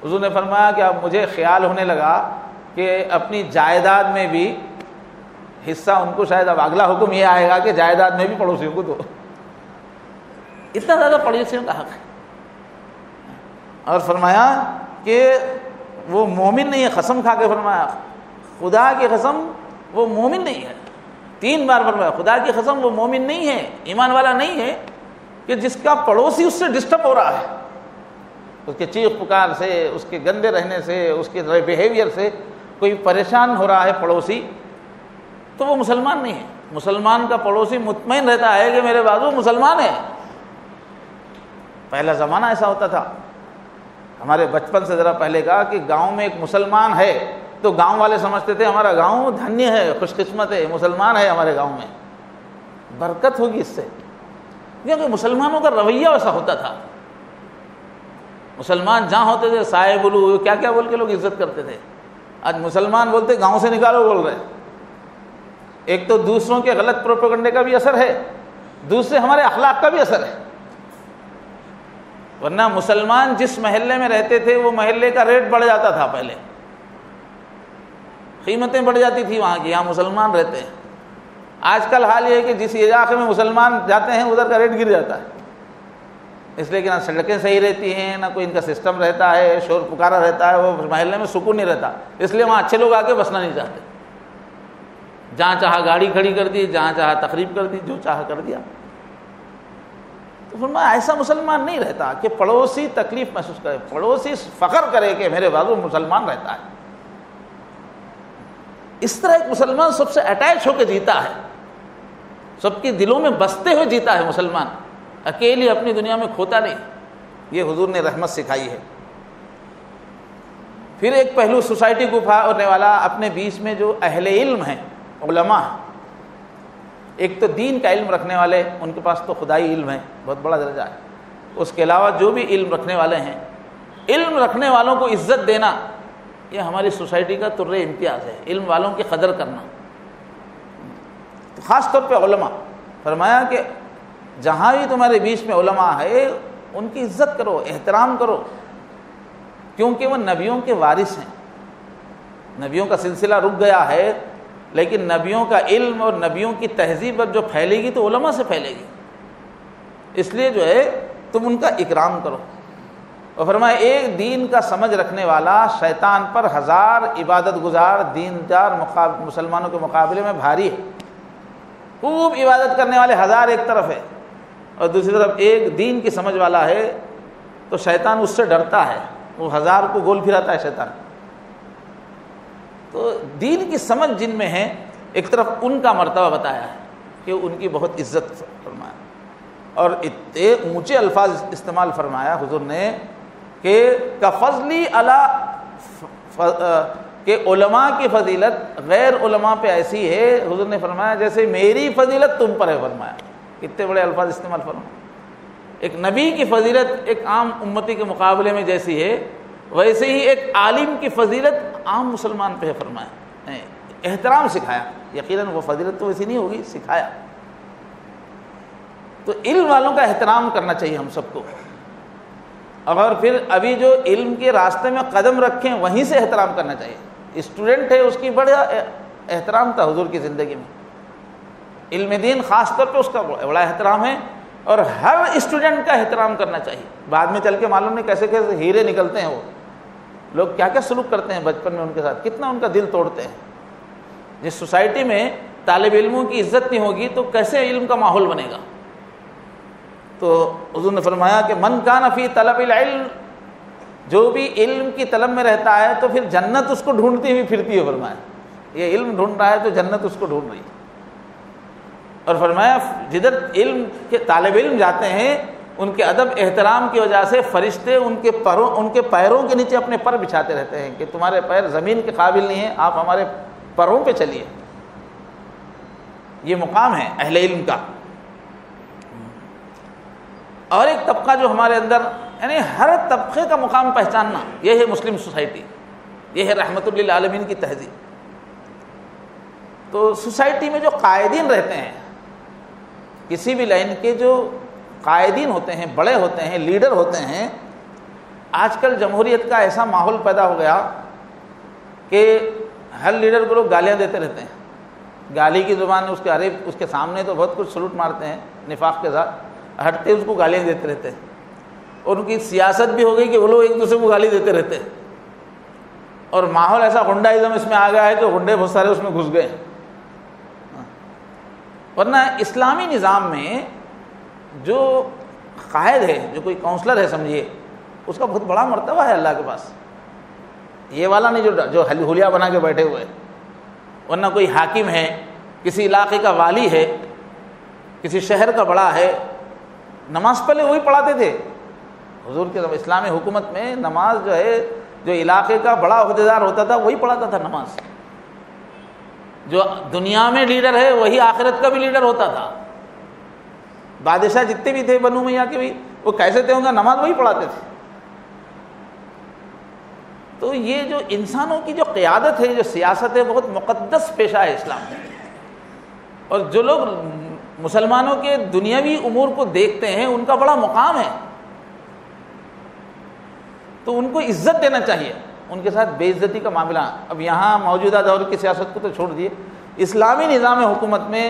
حضور نے فرمایا کہ اب مجھے خیال ہونے لگا کہ اپنی جائیداد میں بھی حصہ ان کو شاید اب اگلا حکم یہ آئے گا کہ جائیداد میں بھی پڑوسیوں کو دو. اتنا زیادہ پڑوسیوں کا حق ہے. اور فرمایا کہ وہ مومن نہیں ہے, قسم کھا کے فرمایا خدا کی قسم وہ مومن نہیں ہے. 3 بار فرمایا خدا کی قسم وہ مومن نہیں ہے, ایمان والا نہیں ہے کہ جس کا پڑوسی اس سے ڈسٹرب ہو رہا ہے, اس کے چیخ پکار سے, اس کے گندے رہنے سے, اس کے بیہیویئر سے کوئی پریشان ہو رہا ہے پڑوسی, تو وہ مسلمان نہیں ہے. مسلمان کا پڑوسی مطمئن رہتا ہے کہ میرے بازو مسلمان ہے. پہلا زمانہ ایسا ہوتا تھا, ہمارے بچپن سے ذرا پہلے کا, کہ گاؤں میں ایک مسلمان ہے تو گاؤں والے سمجھتے تھے ہمارا گاؤں دھنیہ ہے, خوش قسمت ہے, مسلمان ہے ہمارے گاؤں میں, برکت ہوگی اس سے. کیونکہ مسلمانوں کا رویہ ایسا ہوتا تھا. مسلمان جہاں ہوتے تھے سائے بلو کیا کیا بول کے لوگ عزت کرتے تھے. آج مسلمان بولتے گاؤں سے نکالو بول رہے. ایک تو دوسروں کے غلط پروپیگنڈے کا بھی اثر ہے, دوسرے ہمارے اخلاق کا بھی اثر ہے. ورنہ مسلمان جس محلے میں رہتے تھے وہ محلے کا ریٹ بڑھ جاتا تھا, پہلے قیمتیں بڑھ جاتی تھی وہاں کی, یہاں مسلمان رہتے ہیں. آج کل حال یہ ہے کہ جس علاقے میں مسلمان جاتے ہیں ادھر کا ریٹ گر جاتا ہے, اس لیے کہ نہ سڑکیں صحیح رہتی ہیں, نہ کوئی ان کا سسٹم رہتا ہے, شور پکارا رہتا ہے, وہ محلے میں سکون نہیں رہتا. اس لیے وہاں اچھے لوگ آ کے بسنا نہیں چاہتے. جہاں چاہا گاڑی کھڑی کر دی, جہاں چاہا تقریب کر دی, جو چاہا کر دیا. تو فرمایا ایسا مسلمان نہیں رہتا کہ پڑوسی تکلیف محسوس کرے, پڑوسی فخر کرے کہ میرے بازو مسلمان رہتا ہے. اس طرح ایک مسلمان سب سے اٹیچ ہو کے جیتا ہے, سب کے دلوں میں بستے ہوئے جیتا ہے مسلمان, اکیلی اپنی دنیا میں کھوتا نہیں. یہ حضور نے رحمت سکھائی ہے. پھر ایک پہلو سوسائٹی کو پھاڑنے والا, اپنے بیچ میں جو اہل علم ہیں, علماء, ایک تو دین کا علم رکھنے والے, ان کے پاس تو خدائی علم ہے, بہت بڑا درجہ ہے. اس کے علاوہ جو بھی علم رکھنے والے ہیں, علم رکھنے والوں کو عزت دینا یہ ہماری سوسائٹی کا طر امتیاز ہے. علم والوں کی قدر کرنا, خاص طور پہ علماء. فرمایا کہ جہاں بھی تمہارے بیچ میں علماء ہے ان کی عزت کرو, احترام کرو, کیونکہ وہ نبیوں کے وارث ہیں. نبیوں کا سلسلہ رک گیا ہے, لیکن نبیوں کا علم اور نبیوں کی تہذیب جو پھیلے گی تو علماء سے پھیلے گی. اس لیے جو ہے تم ان کا اکرام کرو. اور فرمایا ایک دین کا سمجھ رکھنے والا شیطان پر 1000 عبادت گزار دیندار مسلمانوں کے مقابلے میں بھاری ہے. خوب عبادت کرنے والے 1000 ایک طرف ہے, اور دوسری طرف ایک دین کی سمجھ والا ہے تو شیطان اس سے ڈرتا ہے, وہ 1000 کو گول پھراتا ہے شیطان. تو دین کی سمجھ جن میں ہے, ایک طرف ان کا مرتبہ بتایا ہے کہ ان کی بہت عزت فرمایا, اور اتنے اونچے الفاظ استعمال فرمایا حضور نے کہ کفضلی علی, کہ علماء کی فضیلت غیر علماء پہ ایسی ہے, حضور نے فرمایا جیسے میری فضیلت تم پر ہے. فرمایا کتنے بڑے الفاظ استعمال فرمایا. ایک نبی کی فضیلت ایک عام امتی کے مقابلے میں جیسی ہے, ویسے ہی ایک عالم کی فضیلت عام مسلمان پہ ہے. فرمایا احترام سکھایا. یقیناً وہ فضیلت تو ویسی نہیں ہوگی, سکھایا. تو علم والوں کا احترام کرنا چاہیے ہم سب کو. اور پھر ابھی جو علم کے راستے میں قدم رکھیں وہیں سے احترام کرنا چاہیے. اسٹوڈنٹ ہے اس کی بڑا احترام تھا حضور کی زندگی میں. علم دین خاص طور پہ اس کا بڑا احترام ہے, اور ہر اسٹوڈنٹ کا احترام کرنا چاہیے. بعد میں چل کے معلوم نہیں کیسے کیسے ہیرے نکلتے ہیں, وہ لوگ کیا کیا سلوک کرتے ہیں بچپن میں ان کے ساتھ, کتنا ان کا دل توڑتے ہیں. جس سوسائٹی میں طالب علموں کی عزت نہیں ہوگی تو کیسے علم کا ماحول بنے گا. تو حضور نے فرمایا کہ من کان فی طلب العلم, جو بھی علم کی طلب میں رہتا ہے تو پھر جنت اس کو ڈھونڈتی ہوئی پھرتی ہے. فرمایا یہ علم ڈھونڈ رہا ہے تو جنت اس کو ڈھونڈ رہی ہے. اور فرمایا جدھر علم کے طالب علم جاتے ہیں ان کے ادب احترام کی وجہ سے فرشتے ان کے پیروں کے نیچے اپنے پر بچھاتے رہتے ہیں کہ تمہارے پیر زمین کے قابل نہیں ہیں, آپ ہمارے پروں پہ چلیے. یہ مقام ہے اہل علم کا. اور ایک طبقہ جو ہمارے اندر, یعنی ہر طبقے کا مقام پہچاننا, یہ ہے مسلم سوسائٹی, یہ ہے رحمت للعالمین کی تہذیب. تو سوسائٹی میں جو قائدین رہتے ہیں, کسی بھی لائن کے جو قائدین ہوتے ہیں, بڑے ہوتے ہیں, لیڈر ہوتے ہیں, آج کل جمہوریت کا ایسا ماحول پیدا ہو گیا کہ ہر لیڈر کو لوگ گالیاں دیتے رہتے ہیں. گالی کی زبان ہے اس کے، ارے اس کے سامنے تو بہت کچھ سلوٹ مارتے ہیں نفاق کے ساتھ، ہٹتے اس کو گالیاں دیتے رہتے ہیں، اور ان کی سیاست بھی ہو گئی کہ وہ لوگ ایک دوسرے کو گالی دیتے رہتے ہیں، اور ماحول ایسا غنڈائزم اس میں آ گیا ہے کہ غنڈے بہت سارے اس میں گھس گئے ہیں۔ ورنہ اسلامی نظام میں جو قائد ہے، جو کوئی کونسلر ہے سمجھیے، اس کا بہت بڑا مرتبہ ہے اللہ کے پاس، یہ والا نہیں جو حلیہ بنا کے بیٹھے ہوئے۔ ورنہ کوئی حاکم ہے، کسی علاقے کا والی ہے، کسی شہر کا بڑا ہے، نماز پہلے وہی پڑھاتے تھے حضور کے اسلامی حکومت میں۔ نماز جو ہے، جو علاقے کا بڑا عہدیدار ہوتا تھا وہی پڑھاتا تھا نماز، جو دنیا میں لیڈر ہے وہی آخرت کا بھی لیڈر ہوتا تھا۔ بادشاہ جتنے بھی تھے بنو امیہ کے بھی، وہ کیسے تھے، ان کا نماز وہی پڑھاتے تھے۔ تو یہ جو انسانوں کی جو قیادت ہے، جو سیاست ہے، بہت مقدس پیشہ ہے اسلام میں، اور جو لوگ مسلمانوں کے دنیاوی امور کو دیکھتے ہیں ان کا بڑا مقام ہے، تو ان کو عزت دینا چاہیے، ان کے ساتھ بے عزتی کا معاملہ۔ اب یہاں موجودہ دور کی سیاست کو تو چھوڑ دیے، اسلامی نظام حکومت میں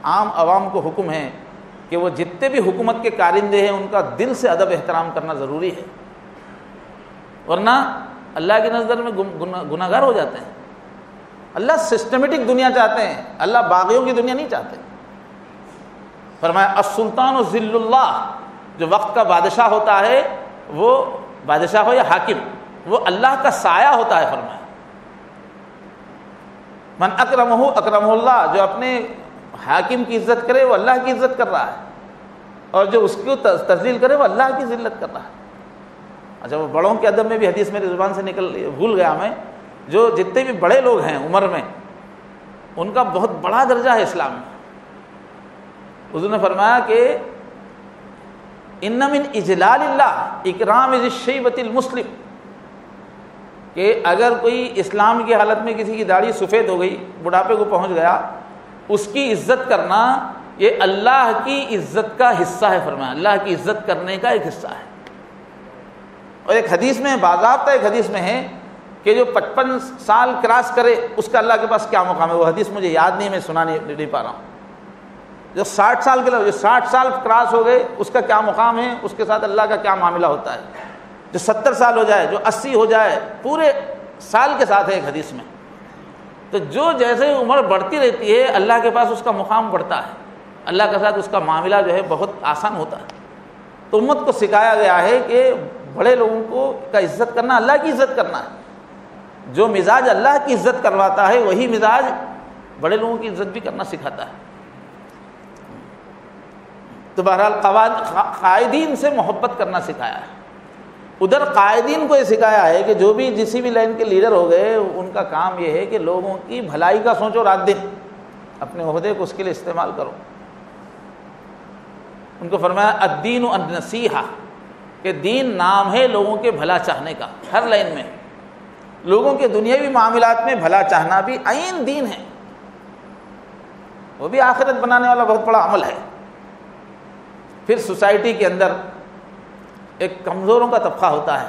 عام عوام کو حکم ہے کہ وہ جتنے بھی حکومت کے کارندے ہیں ان کا دل سے ادب احترام کرنا ضروری ہے، ورنہ اللہ کی نظر میں گناہ گار ہو جاتے ہیں۔ اللہ سسٹمیٹک دنیا چاہتے ہیں، اللہ باغیوں کی دنیا نہیں چاہتے۔ فرمایا السلطان ذل اللہ، جو وقت کا بادشاہ ہوتا ہے، وہ بادشاہ ہو یا حاکم، وہ اللہ کا سایہ ہوتا ہے۔ فرمایا من اکرمہ اکرمہ اللہ، جو اپنے حاکم کی عزت کرے وہ اللہ کی عزت کر رہا ہے، اور جو اس کو تذلیل کرے وہ اللہ کی ذلت کر رہا ہے۔ اچھا، وہ بڑوں کے ادب میں بھی حدیث میری زبان سے بھول گیا میں، جو جتنے بھی بڑے لوگ ہیں عمر میں، ان کا بہت بڑا درجہ ہے اسلام میں۔ حضور نے فرمایا کہ ان من اجلال اللہ اکرام ذی الشیبۃ المسلم، کہ اگر کوئی اسلام کی حالت میں کسی کی داڑھی سفید ہو گئی، بڑھاپے کو پہنچ گیا، اس کی عزت کرنا یہ اللہ کی عزت کا حصہ ہے۔ فرمایا اللہ کی عزت کرنے کا ایک حصہ ہے۔ اور ایک حدیث میں باضابطہ، ایک حدیث میں ہے کہ جو 55 سال کراس کرے اس کا اللہ کے پاس کیا مقام ہے۔ وہ حدیث مجھے یاد نہیں، میں سنا نہیں پا رہا ہوں۔ جو 60 سال کے لوگ، جو 60 سال کراس ہو گئے اس کا کیا مقام ہے، اس کے ساتھ اللہ کا کیا معاملہ ہوتا ہے۔ جو 70 سال ہو جائے، جو 80 ہو جائے، پورے سال کے ساتھ ہے ایک حدیث میں۔ تو جو جیسے عمر بڑھتی رہتی ہے اللہ کے پاس اس کا مقام بڑھتا ہے، اللہ کے ساتھ اس کا معاملہ جو ہے بہت آسان ہوتا ہے۔ تو امت کو سکھایا گیا ہے کہ بڑے لوگوں کو کا عزت کرنا اللہ کی عزت کرنا ہے۔ جو مزاج اللہ کی عزت کرواتا ہے وہی مزاج بڑے لوگوں کی عزت بھی کرنا سکھاتا ہے۔ تو بہرحال قائدین سے محبت کرنا سکھایا ہے۔ ادھر قائدین کو یہ سکھایا ہے کہ جو بھی جسی بھی لائن کے لیڈر ہو گئے، ان کا کام یہ ہے کہ لوگوں کی بھلائی کا سوچو، رات دن اپنے عہدے کو اس کے لیے استعمال کرو۔ ان کو فرمایا الدین النصیحہ، کہ دین نام ہے لوگوں کے بھلا چاہنے کا، ہر لائن میں لوگوں کے دنیاوی معاملات میں بھلا چاہنا بھی عین دین ہے، وہ بھی آخرت بنانے والا بہت بڑا عمل ہے۔ پھر سوسائٹی کے اندر ایک کمزوروں کا طبقہ ہوتا ہے،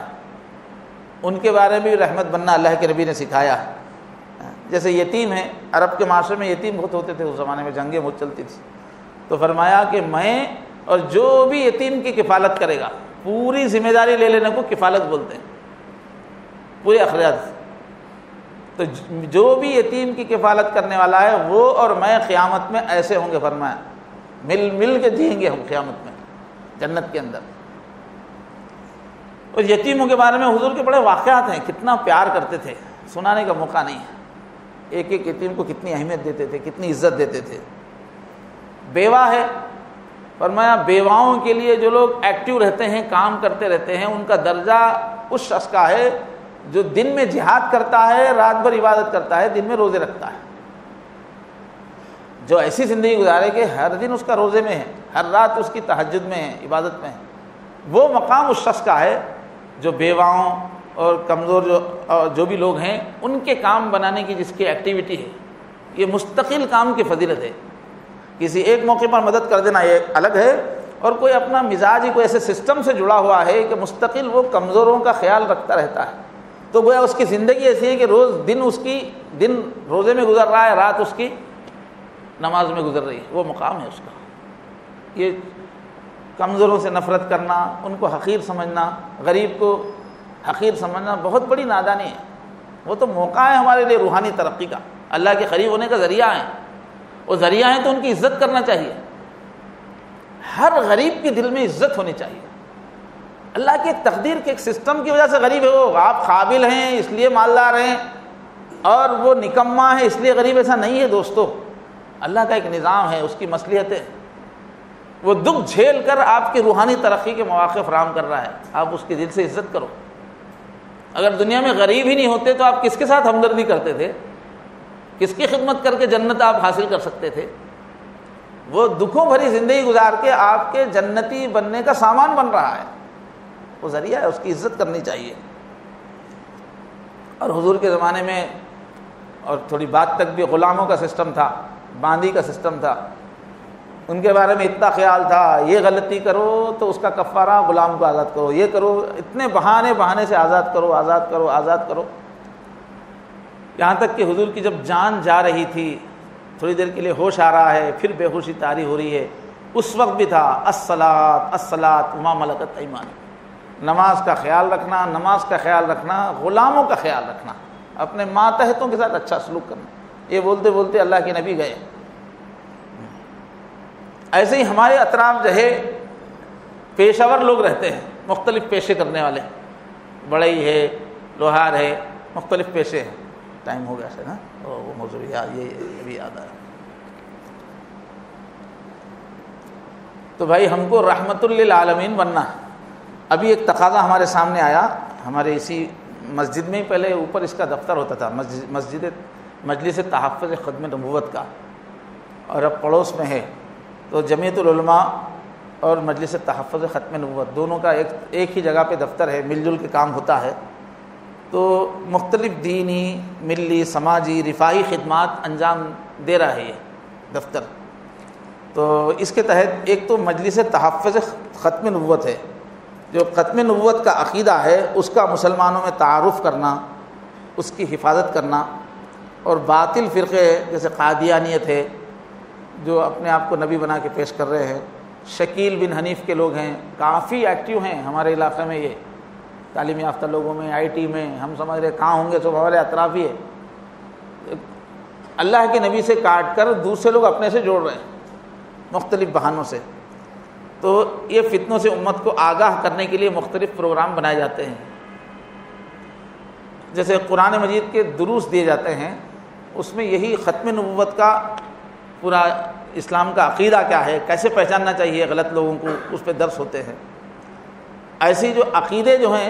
ان کے بارے میں بھی رحمت بننا اللہ کے نبی نے سکھایا ہے۔ جیسے یتیم ہیں، عرب کے معاشرے میں یتیم بہت ہوتے تھے، اس زمانے میں جنگیں بہت چلتی تھی، تو فرمایا کہ میں اور جو بھی یتیم کی کفالت کرے گا، پوری ذمہ داری لے لینے کو کفالت بولتے ہیں، پورے اخراج۔ تو جو بھی یتیم کی کفالت کرنے والا ہے وہ اور میں قیامت میں ایسے ہوں گے، فرمایا مل مل کے جئیں گے ہم قیامت میں جنت کے اندر۔ اور یتیموں کے بارے میں حضور کے بڑے واقعات ہیں، کتنا پیار کرتے تھے، سنانے کا موقع نہیں ہے۔ ایک ایک یتیم کو کتنی اہمیت دیتے تھے، کتنی عزت دیتے تھے۔ بیوہ ہے، فرمایا بیواؤں کے لیے جو لوگ ایکٹیو رہتے ہیں، کام کرتے رہتے ہیں، ان کا درجہ اس شخص کا ہے جو دن میں جہاد کرتا ہے، رات بھر عبادت کرتا ہے، دن میں روزے رکھتا ہے۔ جو ایسی زندگی گزارے کہ ہر دن اس کا روزے میں ہے، ہر رات اس کی تہجد میں ہے، عبادت میں ہے، وہ مقام اس شخص کا ہے جو بیواؤں اور کمزور جو بھی لوگ ہیں ان کے کام بنانے کی جس کی ایکٹیویٹی ہے۔ یہ مستقل کام کی فضیلت ہے۔ کسی ایک موقع پر مدد کر دینا یہ الگ ہے، اور کوئی اپنا مزاج ہی کوئی ایسے سسٹم سے جڑا ہوا ہے کہ مستقل وہ کمزوروں کا خیال رکھتا رہتا ہے، تو گویا اس کی زندگی ایسی ہے کہ دن روزے میں گزر رہا ہے، رات اس کی نماز میں گزر رہی ہے، وہ مقام ہے اس کا۔ یہ کمزوروں سے نفرت کرنا، ان کو حقیر سمجھنا، غریب کو حقیر سمجھنا بہت بڑی نادانی ہے۔ وہ تو موقع ہے ہمارے لیے روحانی ترقی کا، اللہ کے قریب ہونے کا ذریعہ ہیں، وہ ذریعہ ہیں تو ان کی عزت کرنا چاہیے۔ ہر غریب کے دل میں عزت ہونی چاہیے۔ اللہ کی ایک تقدیر کے ایک سسٹم کی وجہ سے غریب ہے وہ، آپ قابل ہیں اس لیے مالدار ہیں اور وہ نکما ہے اس لیے غریب، ایسا نہیں ہے دوستو۔ اللہ کا ایک نظام ہے، اس کی مصلحت ہے، وہ دکھ جھیل کر آپ کی روحانی ترقی کے مواقع فراہم کر رہا ہے، آپ اس کے دل سے عزت کرو۔ اگر دنیا میں غریب ہی نہیں ہوتے تو آپ کس کے ساتھ ہمدردی کرتے تھے؟ کس کی خدمت کر کے جنت آپ حاصل کر سکتے تھے؟ وہ دکھوں بھری زندگی گزار کے آپ کے جنتی بننے کا سامان بن رہا ہے، وہ ذریعہ ہے، اس کی عزت کرنی چاہیے۔ اور حضور کے زمانے میں اور تھوڑی بات تک بھی غلاموں کا سسٹم تھا، باندی کا سسٹم تھا، ان کے بارے میں اتنا خیال تھا یہ غلطی کرو تو اس کا کفارہ غلام کو آزاد کرو، یہ کرو، اتنے بہانے سے آزاد کرو آزاد کرو آزاد کرو، یہاں تک کہ حضور کی جب جان جا رہی تھی، تھوڑی دیر کے لیے ہوش آ رہا ہے، پھر بے ہوشی طاری ہو رہی ہے، اس وقت بھی تھا الصلاۃ الصلاۃ وما ملکت ایمانکم، نماز کا خیال رکھنا، نماز کا خیال رکھنا، غلاموں کا خیال رکھنا، اپنے ماتحتوں کے ساتھ اچھا سلوک کرنا۔ یہ بولتے بولتے اللہ کے نبی گئے۔ ایسے ہی ہمارے اطراف جو ہے پیشہ ور لوگ رہتے ہیں، مختلف پیشے کرنے والے، بڑھئی ہے، لوہار ہے، مختلف پیشے ہیں۔ ٹائم ہو گیا سر نا، وہ موضوع یہ ابھی یاد آیا۔ تو بھائی ہم کو رحمت للعالمین بننا۔ ابھی ایک تقاضا ہمارے سامنے آیا، ہمارے اسی مسجد میں ہی پہلے اوپر اس کا دفتر ہوتا تھا، مجلس تحفظ ختم نبوت کا، اور اب پڑوس میں ہے، تو جمعیت العلماء اور مجلس تحفظ ختم نبوت دونوں کا ایک ہی جگہ پہ دفتر ہے، مل جل کے کام ہوتا ہے۔ تو مختلف دینی، ملی، سماجی، رفاہی خدمات انجام دے رہا ہے یہ دفتر۔ تو اس کے تحت ایک تو مجلس تحفظ ختم نبوت ہے، جو ختم نبوت کا عقیدہ ہے اس کا مسلمانوں میں تعارف کرنا، اس کی حفاظت کرنا، اور باطل فرقے جیسے قادیانیت ہے جو اپنے آپ کو نبی بنا کے پیش کر رہے ہیں، شکیل بن حنیف کے لوگ ہیں، کافی ایکٹیو ہیں ہمارے علاقے میں، یہ تعلیم یافتہ لوگوں میں، آئی ٹی میں، ہم سمجھ رہے کہاں ہوں گے، سب ہمارے اطراف ہی ہے۔ اللہ کے نبی سے کاٹ کر دوسرے لوگ اپنے سے جوڑ رہے ہیں مختلف بہانوں سے۔ تو یہ فتنوں سے امت کو آگاہ کرنے کے لیے مختلف پروگرام بنائے جاتے ہیں، جیسے قرآن مجید کے دروس دیے جاتے ہیں، اس میں یہی ختم نبوت کا پورا اسلام کا عقیدہ کیا ہے، کیسے پہچاننا چاہیے غلط لوگوں کو، اس پہ درس ہوتے ہیں۔ ایسی جو عقیدے جو ہیں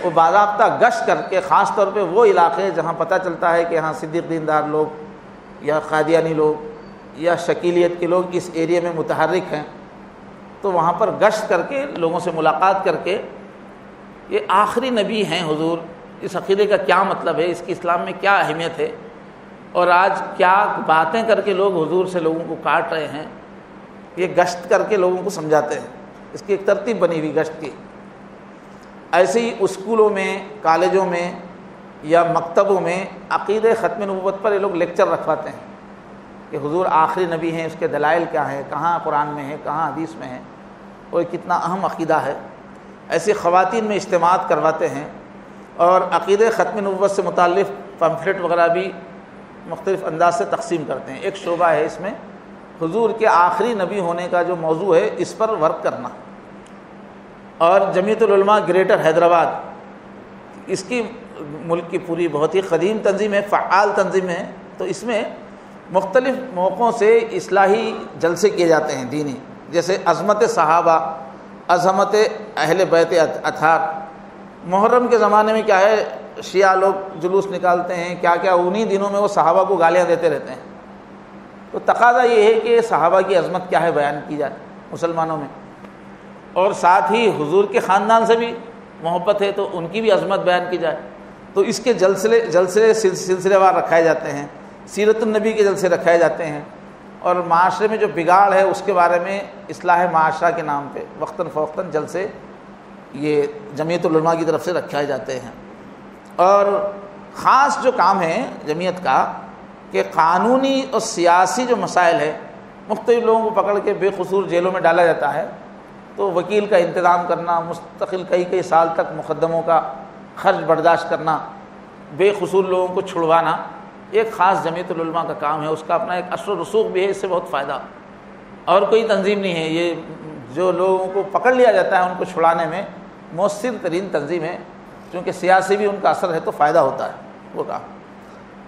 وہ باضابطہ گشت کر کے، خاص طور پہ وہ علاقے جہاں پتہ چلتا ہے کہ ہاں صدیق دیندار لوگ یا قادیانی لوگ یا شکیلیت کے لوگ اس ایریے میں متحرک ہیں، تو وہاں پر گشت کر کے لوگوں سے ملاقات کر کے، یہ آخری نبی ہیں حضور، اس عقیدے کا کیا مطلب ہے، اس کی اسلام میں کیا اہمیت ہے، اور آج کیا باتیں کر کے لوگ حضور سے لوگوں کو کاٹ رہے ہیں، یہ گشت کر کے لوگوں کو سمجھاتے ہیں۔ اس کی ایک ترتیب بنی ہوئی گشت کی۔ ایسے ہی اسکولوں میں، کالجوں میں یا مکتبوں میں عقیدہ ختم نبوت پر یہ لوگ لیکچر رکھواتے ہیں کہ حضور آخری نبی ہیں، اس کے دلائل کیا ہیں، کہاں قرآن میں ہے، کہاں حدیث میں ہے، اور کتنا اہم عقیدہ ہے۔ ایسے خواتین میں اجتماعات کرواتے ہیں، اور عقیدہ ختم نبوت سے متعلق پمفلٹ وغیرہ بھی مختلف انداز سے تقسیم کرتے ہیں۔ ایک شعبہ ہے اس میں حضور کے آخری نبی ہونے کا جو موضوع ہے، اس پر ورک کرنا۔ اور جمعیت العلماء گریٹر حیدرآباد، اس کی ملک کی پوری بہت ہی قدیم تنظیم ہے، فعال تنظیم ہے، تو اس میں مختلف موقعوں سے اصلاحی جلسے کیے جاتے ہیں دینی، جیسے عظمت صحابہ، عظمت اہل بیت اطہار۔ محرم کے زمانے میں کیا ہے، شیعہ لوگ جلوس نکالتے ہیں، کیا کیا، انہی دنوں میں وہ صحابہ کو گالیاں دیتے رہتے ہیں۔ تو تقاضا یہ ہے کہ صحابہ کی عظمت کیا ہے بیان کی جائے مسلمانوں میں، اور ساتھ ہی حضور کے خاندان سے بھی محبت ہے تو ان کی بھی عظمت بیان کی جائے۔ تو اس کے جلسے سلسلے وار رکھائے جاتے ہیں، سیرت النبی کے جلسے رکھائے جاتے ہیں، اور معاشرے میں جو بگاڑ ہے اس کے بارے میں اصلاح معاشرہ کے نام پہ وقتاً فوقتاً جلسے یہ جمعیت العلماء کی طرف سے رکھائے جاتے ہیں۔ اور خاص جو کام ہے جمعیت کا، کہ قانونی اور سیاسی جو مسائل ہے، مختلف لوگوں کو پکڑ کے بے قصور جیلوں میں ڈالا جاتا ہے، تو وکیل کا انتظام کرنا، مستقل کئی سال تک مقدموں کا خرچ برداشت کرنا، بے قصور لوگوں کو چھڑوانا، ایک خاص جمعیت العلماء کا کام ہے، اس کا اپنا ایک اثر و رسوخ بھی ہے، اس سے بہت فائدہ۔ اور کوئی تنظیم نہیں ہے، یہ جو لوگوں کو پکڑ لیا جاتا ہے ان کو چھڑانے میں مؤثر ترین تنظیم ہے، کیونکہ سیاسی بھی ان کا اثر ہے تو فائدہ ہوتا ہے وہ کام۔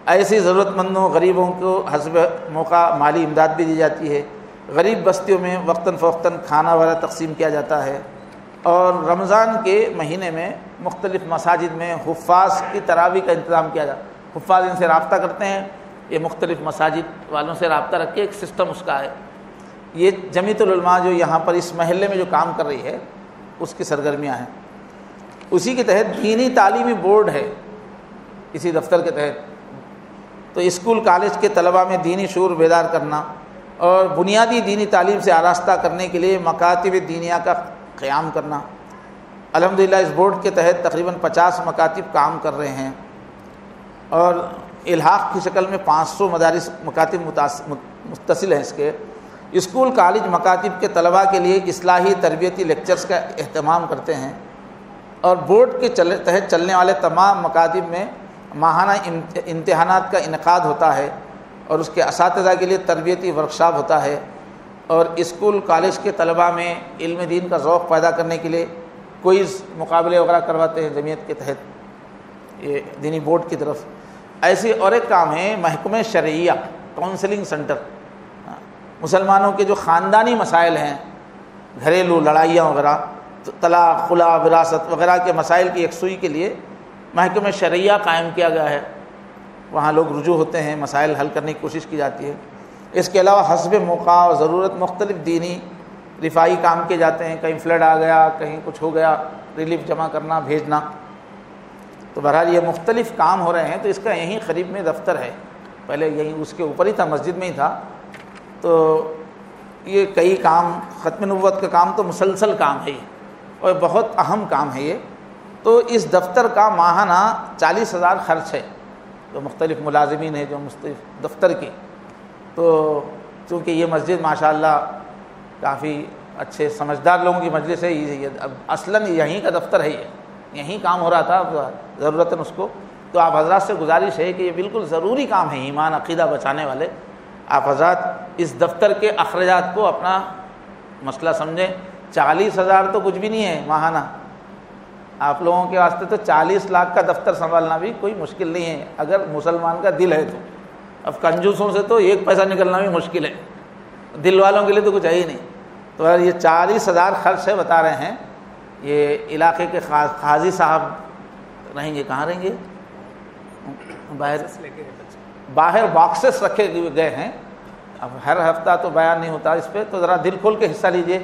ایسی ضرورت مندوں غریبوں کو حسب موقع مالی امداد بھی دی جاتی ہے، غریب بستیوں میں وقتاً فوقتاً کھانا وغیرہ تقسیم کیا جاتا ہے، اور رمضان کے مہینے میں مختلف مساجد میں حفاظ کی تراویح کا انتظام کیا جاتا ہے۔ حفاظ ان سے رابطہ کرتے ہیں، یہ مختلف مساجد والوں سے رابطہ رکھ کے ایک سسٹم اس کا ہے۔ یہ جمعیت العلماء جو یہاں پر اس محلے میں جو کام کر رہی ہے اس کی سرگرمیاں ہیں۔ اسی کے تحت دینی تعلیمی بورڈ ہے اسی دفتر کے تحت، تو اسکول کالج کے طلباء میں دینی شعور بیدار کرنا اور بنیادی دینی تعلیم سے آراستہ کرنے کے لیے مکاتب دینیہ کا قیام کرنا۔ الحمدللہ اس بورڈ کے تحت تقریباً 50 مکاتب کام کر رہے ہیں، اور الحاق کی شکل میں 500 مدارس مکاتب متصل ہیں اس کے۔ اسکول کالج مکاتب کے طلباء کے لیے اصلاحی تربیتی لیکچرز کا اہتمام کرتے ہیں، اور بورڈ کے تحت چلنے والے تمام مکاتب میں ماہانہ امتحانات کا انعقاد ہوتا ہے، اور اس کے اساتذہ کے لیے تربیتی ورکشاپ ہوتا ہے، اور اسکول کالج کے طلباء میں علم دین کا ذوق پیدا کرنے کے لیے کوئز مقابلے وغیرہ کرواتے ہیں جمعیت کے تحت یہ دینی بورڈ کی طرف۔ ایسی اور ایک کام ہے محکمہ شرعیہ کونسلنگ سینٹر، مسلمانوں کے جو خاندانی مسائل ہیں، گھریلو لڑائیاں وغیرہ، طلاق خلا وراثت وغیرہ کے مسائل کی یکسوئی کے لیے محکمہ شرعیہ قائم کیا گیا ہے، وہاں لوگ رجوع ہوتے ہیں، مسائل حل کرنے کی کوشش کی جاتی ہے۔ اس کے علاوہ حسب موقع اور ضرورت مختلف دینی رفائی کام کیے جاتے ہیں، کہیں فلڈ آ گیا، کہیں کچھ ہو گیا، ریلیف جمع کرنا بھیجنا، تو بہرحال یہ مختلف کام ہو رہے ہیں۔ تو اس کا یہیں قریب میں دفتر ہے، پہلے یہیں اس کے اوپر ہی تھا، مسجد میں ہی تھا، تو یہ کئی کام، ختم نبوت کا کام تو مسلسل کام ہے یہ، اور بہت اہم کام ہے یہ۔ تو اس دفتر کا ماہانہ 40,000 خرچ ہے، تو مختلف ملازمین ہیں جو مختلف دفتر کے، تو چونکہ یہ مسجد ماشاءاللہ کافی اچھے سمجھدار لوگوں کی مجلس ہے، یہ اب اصلاً یہیں کا دفتر ہے، یہ یہیں کام ہو رہا تھا ضرورتاً اس کو، تو آپ حضرات سے گزارش ہے کہ یہ بالکل ضروری کام ہے، ایمان عقیدہ بچانے والے۔ آپ حضرات اس دفتر کے اخراجات کو اپنا مسئلہ سمجھیں، 40,000 تو کچھ بھی نہیں ہے ماہانہ، آپ لوگوں کے واسطے تو 40 لاکھ کا دفتر سنبھالنا بھی کوئی مشکل نہیں ہے اگر مسلمان کا دل ہے تو۔ اب کنجوسوں سے تو ایک پیسہ نکلنا بھی مشکل ہے، دل والوں کے لیے تو کچھ ہے ہی نہیں۔ تو اگر یہ 40,000 خرچ ہے بتا رہے ہیں، یہ علاقے کے قاضی صاحب رہیں گے، کہاں رہیں گے؟ باہر باکسز رکھے گئے ہیں، اب ہر ہفتہ تو بیان نہیں ہوتا اس پہ، تو ذرا دل کھول کے حصہ لیجئے،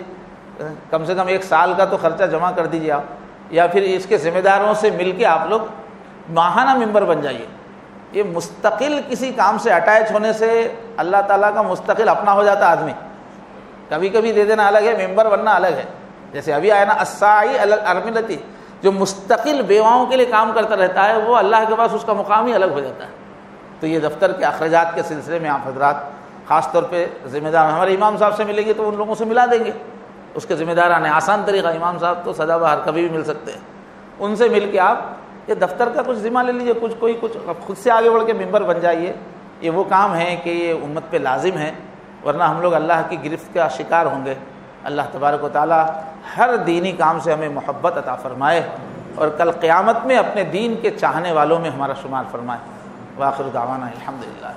کم سے کم 1 سال کا تو خرچہ جمع کر دیجئے آپ، یا پھر اس کے ذمہ داروں سے مل کے آپ لوگ ماہانہ ممبر بن جائیے۔ یہ مستقل کسی کام سے اٹیچ ہونے سے اللہ تعالیٰ کا مستقل اپنا ہو جاتا آدمی، کبھی کبھی دے دینا الگ ہے، ممبر بننا الگ ہے۔ جیسے ابھی آیا نا الساعی علی الارملۃ، جو مستقل بیواؤں کے لیے کام کرتا رہتا ہے وہ اللہ کے پاس اس کا مقام ہی الگ ہو جاتا ہے۔ تو یہ دفتر کے اخراجات کے سلسلے میں آپ حضرات خاص طور پہ ذمہ دار، ہمارے امام صاحب سے ملیں گے تو ان لوگوں سے ملا دیں گے، اس کے ذمہ داران ہیں، آسان طریقہ، امام صاحب تو سدا بہار کبھی بھی مل سکتے ہیں، ان سے مل کے آپ یہ دفتر کا کچھ ذمہ لے لیجیے، کچھ خود سے آگے بڑھ کے ممبر بن جائیے۔ یہ وہ کام ہے کہ یہ امت پہ لازم ہے، ورنہ ہم لوگ اللہ کی گرفت کا شکار ہوں گے۔ اللہ تبارک و تعالی ہر دینی کام سے ہمیں محبت عطا فرمائے، اور کل قیامت میں اپنے دین کے چاہنے والوں میں ہمارا شمار فرمائے۔ وآخر دعوانا الحمدللہ۔